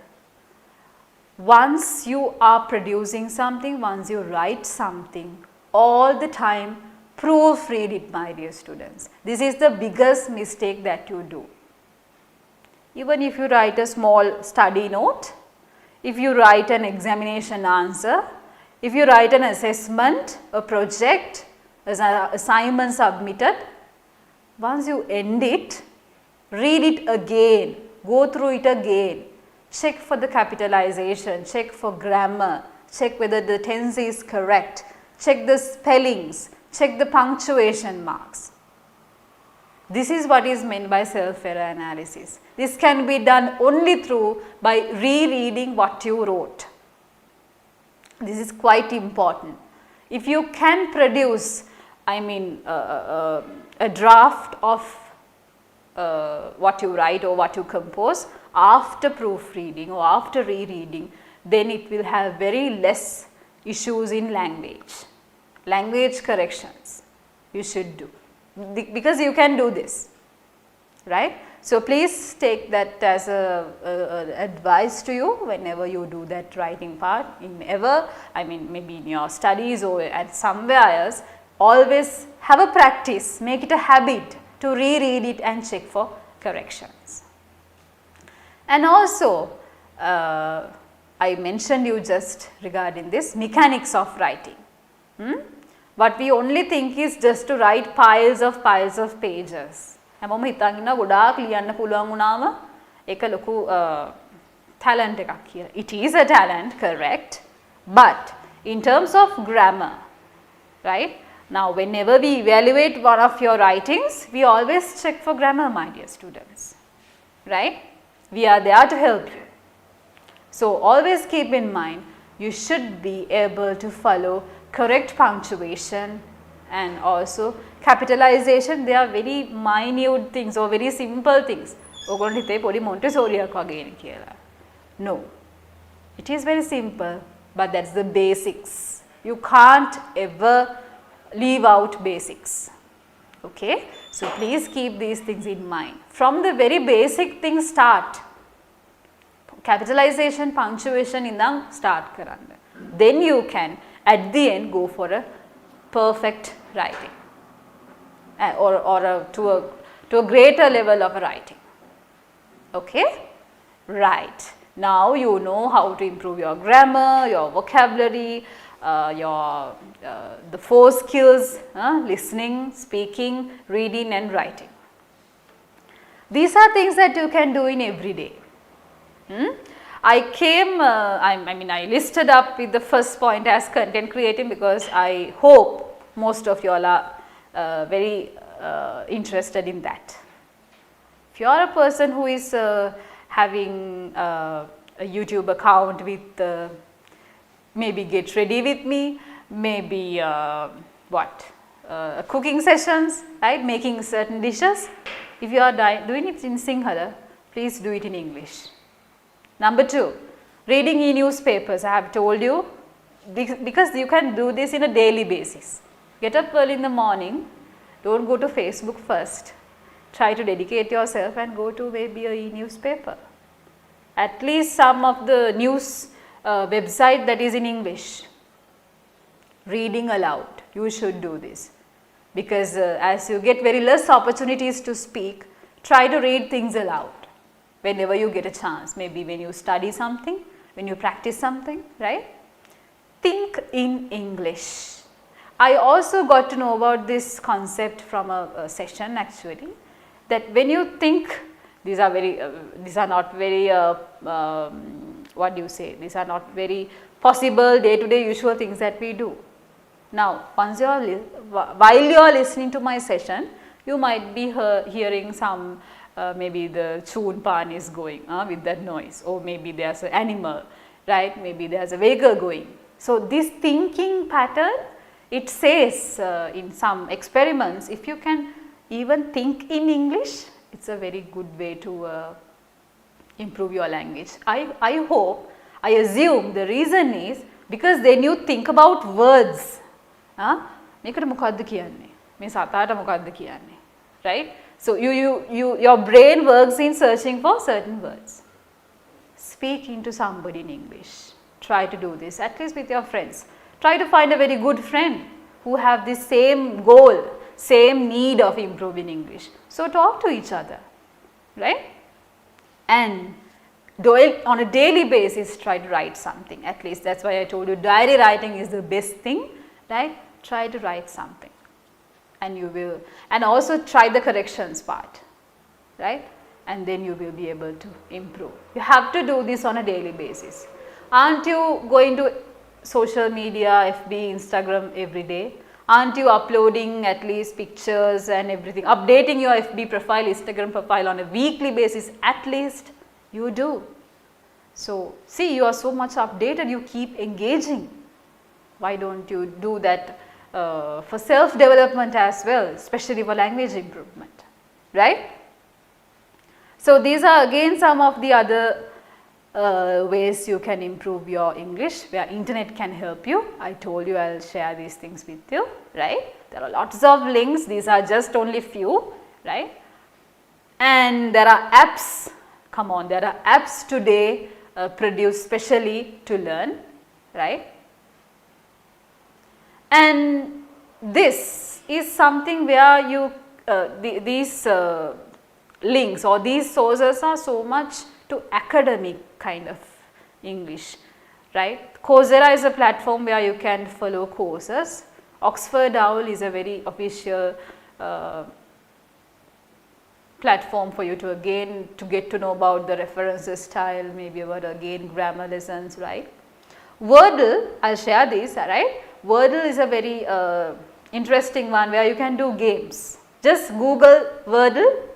once you are producing something, once you write something, all the time proofread it, my dear students. This is the biggest mistake that you do. Even if you write a small study note, if you write an examination answer, if you write an assessment, a project, as an assignment submitted, once you end it, read it again, go through it again, check for the capitalization, check for grammar, check whether the tense is correct, check the spellings, check the punctuation marks. This is what is meant by self-error analysis. This can be done only by rereading what you wrote. This is quite important. If you can produce, a draft of what you write or what you compose after proofreading or after rereading, then it will have very less issues in language. Language corrections you should do, because you can do this, right. So, please take that as a advice to you whenever you do that writing part, maybe in your studies or at somewhere else, always have a practice, make it a habit to reread it and check for corrections. And also, I mentioned you just regarding this mechanics of writing. What we only think is just to write piles of pages. හැමෝම හිතාගෙන ඉන්නවා ගොඩාක් ලියන්න පුළුවන් වුණාම ඒක ලොකු talent එකක් කියලා. It is a talent, correct, but in terms of grammar, right? Now, whenever we evaluate one of your writings, we always check for grammar, my dear students, right? We are there to help you. So, always keep in mind, you should be able to follow correct punctuation and also capitalization. They are very minute things or very simple things. No, it is very simple, but that's the basics. You can't ever leave out basics. Okay, so please keep these things in mind. From the very basic things start. Capitalization, punctuation indang start karanda. Then you can at the end go for a perfect writing or to a greater level of writing. Okay, right. Now you know how to improve your grammar, your vocabulary, the 4 skills, listening, speaking, reading and writing. These are things that you can do in every day. I listed up with the first point as content creating because I hope most of you all are very interested in that. If you are a person who is having a YouTube account with maybe Get Ready With Me, maybe cooking sessions, right, making certain dishes. If you are doing it in Sinhala, please do it in English. Number 2, reading e-newspapers. I have told you, because you can do this in a daily basis. Get up early in the morning, don't go to Facebook first. Try to dedicate yourself and go to maybe a e-newspaper. At least some of the news website that is in English. Reading aloud, you should do this. Because as you get very less opportunities to speak, try to read things aloud. Whenever you get a chance, maybe when you study something, when you practice something, right? Think in English. I also got to know about this concept from a session actually, that when you think, these are not very, what do you say, these are not very possible day-to-day usual things that we do. Now, once while you are listening to my session, you might be hearing some maybe the chun pan is going with that noise, or maybe there is an animal, right, maybe there is a vehicle going. So, this thinking pattern, it says in some experiments, if you can even think in English it's a very good way to improve your language. I hope, I assume the reason is because then you think about words. මේකට මොකද්ද කියන්නේ? මේ සතාට මොකද්ද කියන්නේ? Right? So your brain works in searching for certain words. Speaking to somebody in English. Try to do this, at least with your friends. Try to find a very good friend who have the same goal, same need of improving English. So talk to each other, right? And do it on a daily basis, try to write something. At least that's why I told you diary writing is the best thing, right? Try to write something, and you will, and also try the corrections part, right? And then you will be able to improve. You have to do this on a daily basis. Aren't you going to social media, FB, Instagram every day? Aren't you uploading at least pictures and everything, updating your FB profile, Instagram profile on a weekly basis? At least you do. So see, you are so much updated, you keep engaging. Why don't you do that for self-development as well, especially for language improvement, right? So these are again some of the other ways you can improve your English, where internet can help you. I told you I will share these things with you, right? There are lots of links, these are just only few, right? And there are apps, come on, there are apps today produced specially to learn, right? And this is something where you, these links or these sources are so much to academic kind of English, right? Coursera is a platform where you can follow courses. Oxford OWL is a very official platform for you to again to get to know about the references style, maybe about again grammar lessons, right? Wordle, I will share this, right? Wordle is a very interesting one where you can do games. Just Google Wordle,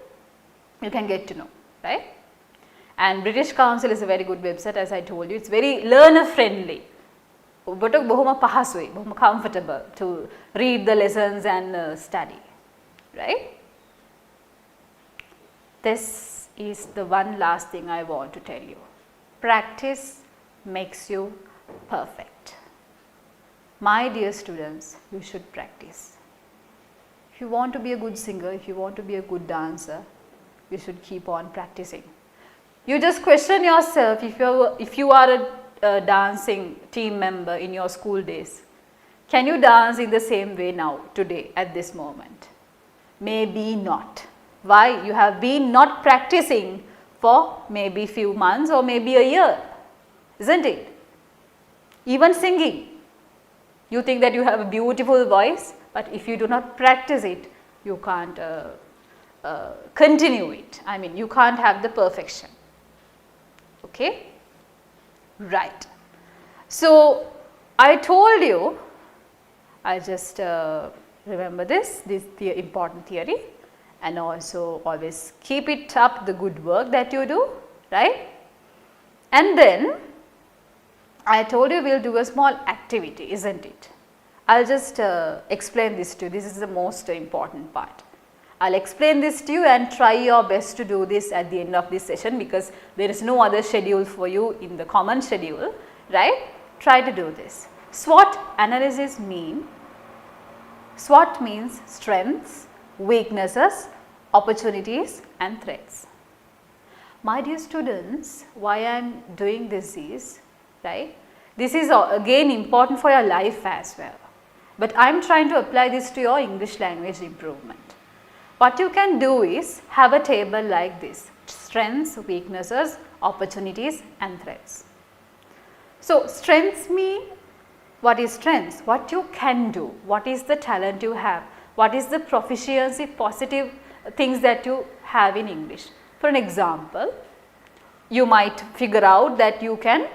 you can get to know, right? And British Council is a very good website, as I told you. It's very learner friendly. But it's comfortable to read the lessons and study, right? This is the one last thing I want to tell you. Practice makes you perfect. My dear students, you should practice. If you want to be a good singer, if you want to be a good dancer, you should keep on practicing. You just question yourself if you are a dancing team member in your school days. Can you dance in the same way now, today, at this moment? Maybe not. Why? You have been not practicing for maybe few months or maybe a year, isn't it? Even singing. You think that you have a beautiful voice, but if you do not practice it, you can't continue it. I mean, you can't have the perfection. Okay? Right. So, I told you, I just remember this the important theory, and also always keep it up, the good work that you do, right? And then I told you we will do a small activity, isn't it? I will just explain this to you. This is the most important part. I will explain this to you and try your best to do this at the end of this session, because there is no other schedule for you in the common schedule, right? Try to do this. SWOT analysis means, SWOT means strengths, weaknesses, opportunities and threats. My dear students, why I am doing this is, right, this is again important for your life as well, but I am trying to apply this to your English language improvement. What you can do is have a table like this: strengths, weaknesses, opportunities and threats. So, strengths mean, what is strengths? What you can do, what is the talent you have, what is the proficiency, positive things that you have in English. For an example, you might figure out that you can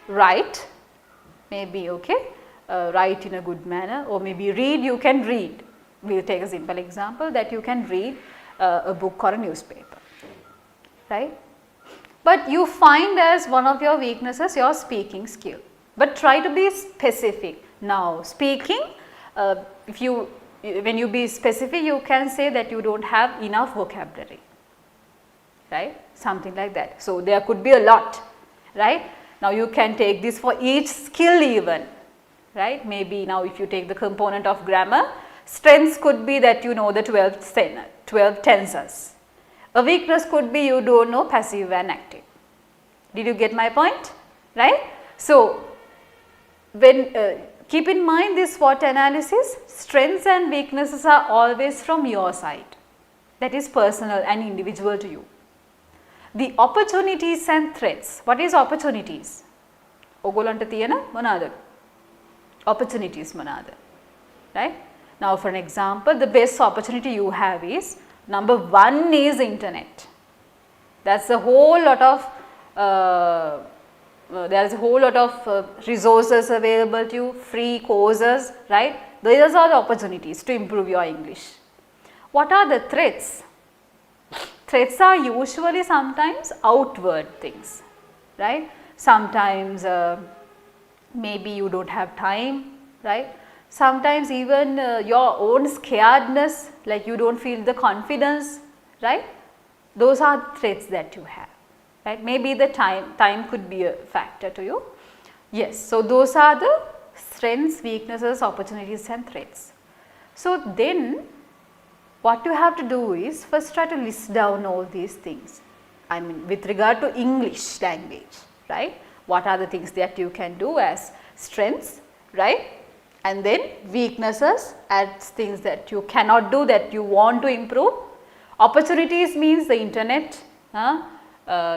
write, maybe, okay, write in a good manner, or maybe read, you can read. We will take a simple example that you can read a book or a newspaper, right. But you find as one of your weaknesses your speaking skill, but try to be specific. Now, speaking, if you when you be specific, you can say that you don't have enough vocabulary, right, something like that. So, there could be a lot, right. Now, you can take this for each skill even, right. Maybe now if you take the component of grammar, strengths could be that you know the 12 tenses. A weakness could be you don't know passive and active. Did you get my point, right? So, when keep in mind this SWOT analysis, strengths and weaknesses are always from your side, that is personal and individual to you. The opportunities and threats, what is opportunities? ඔගොල්ලන්ට තියෙන මොනවාද? Opportunities මොනවාද? Right? Now, for an example, the best opportunity you have is number 1 is internet. That's a whole lot of there is a whole lot of resources available to you, free courses, right. Those are the opportunities to improve your English. What are the threats? Threats are usually sometimes outward things, right. Sometimes maybe you don't have time, right. Sometimes even your own scaredness, like you don't feel the confidence, right. Those are threats that you have, right. Maybe the time could be a factor to you. Yes, so those are the strengths, weaknesses, opportunities and threats. So then what you have to do is first try to list down all these things. I mean with regard to English language, right. What are the things that you can do as strengths, right, and then weaknesses as things that you cannot do, that you want to improve. Opportunities means the internet,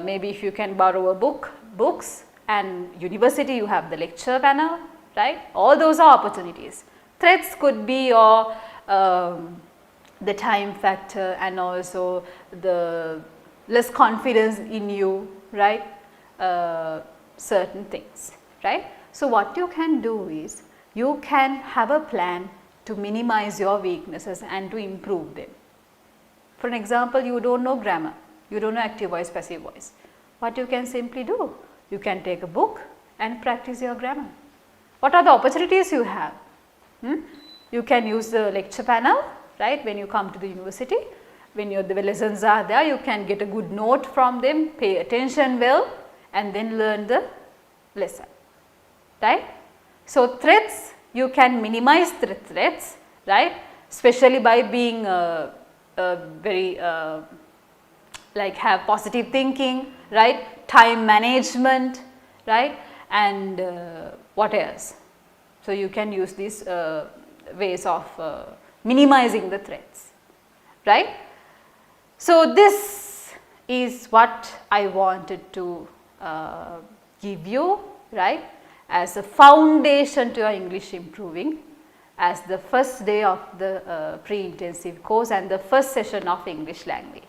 maybe if you can borrow a books, and university you have the lecture panel, right. All those are opportunities. Threats could be your the time factor and also the less confidence in you, right, certain things, right. So, what you can do is you can have a plan to minimize your weaknesses and to improve them. For an example, you don't know grammar, you don't know active voice, passive voice. What you can simply do? You can take a book and practice your grammar. What are the opportunities you have? You can use the lecture panel, right, when you come to the university. When the lessons are there, you can get a good note from them, pay attention well and then learn the lesson, right. So, threats, you can minimize the threats, right, especially by being very like have positive thinking, right, time management, right, and what else. So, you can use these ways of minimizing the threats, right. So, this is what I wanted to give you, right, as a foundation to your English improving as the first day of the pre-intensive course and the first session of English language.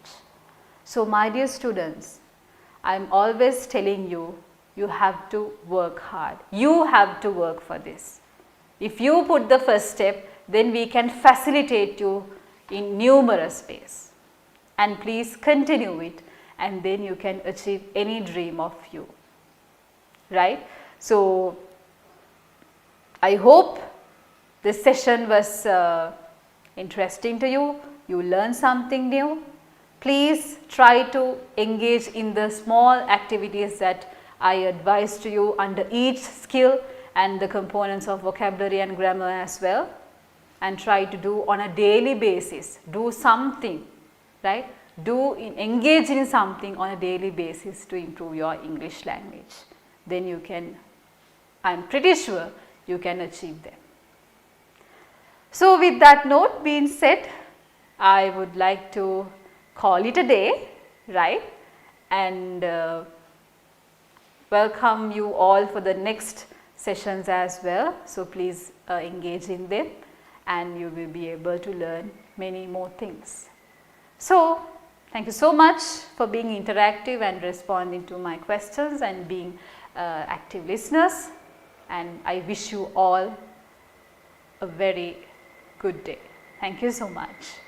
So, my dear students, I am always telling you, you have to work hard, you have to work for this. If you put the first step, then we can facilitate you in numerous ways, and please continue it, and then you can achieve any dream of you, right. So, I hope this session was interesting to you, you learned something new. Please try to engage in the small activities that I advise to you under each skill and the components of vocabulary and grammar as well, and try to do on a daily basis, do something, right, engage in something on a daily basis to improve your English language. Then you can, I am pretty sure you can achieve them. So, with that note being said, I would like to call it a day, right, and welcome you all for the next sessions as well. So, please engage in them and you will be able to learn many more things. So, thank you so much for being interactive and responding to my questions and being active listeners, and I wish you all a very good day. Thank you so much.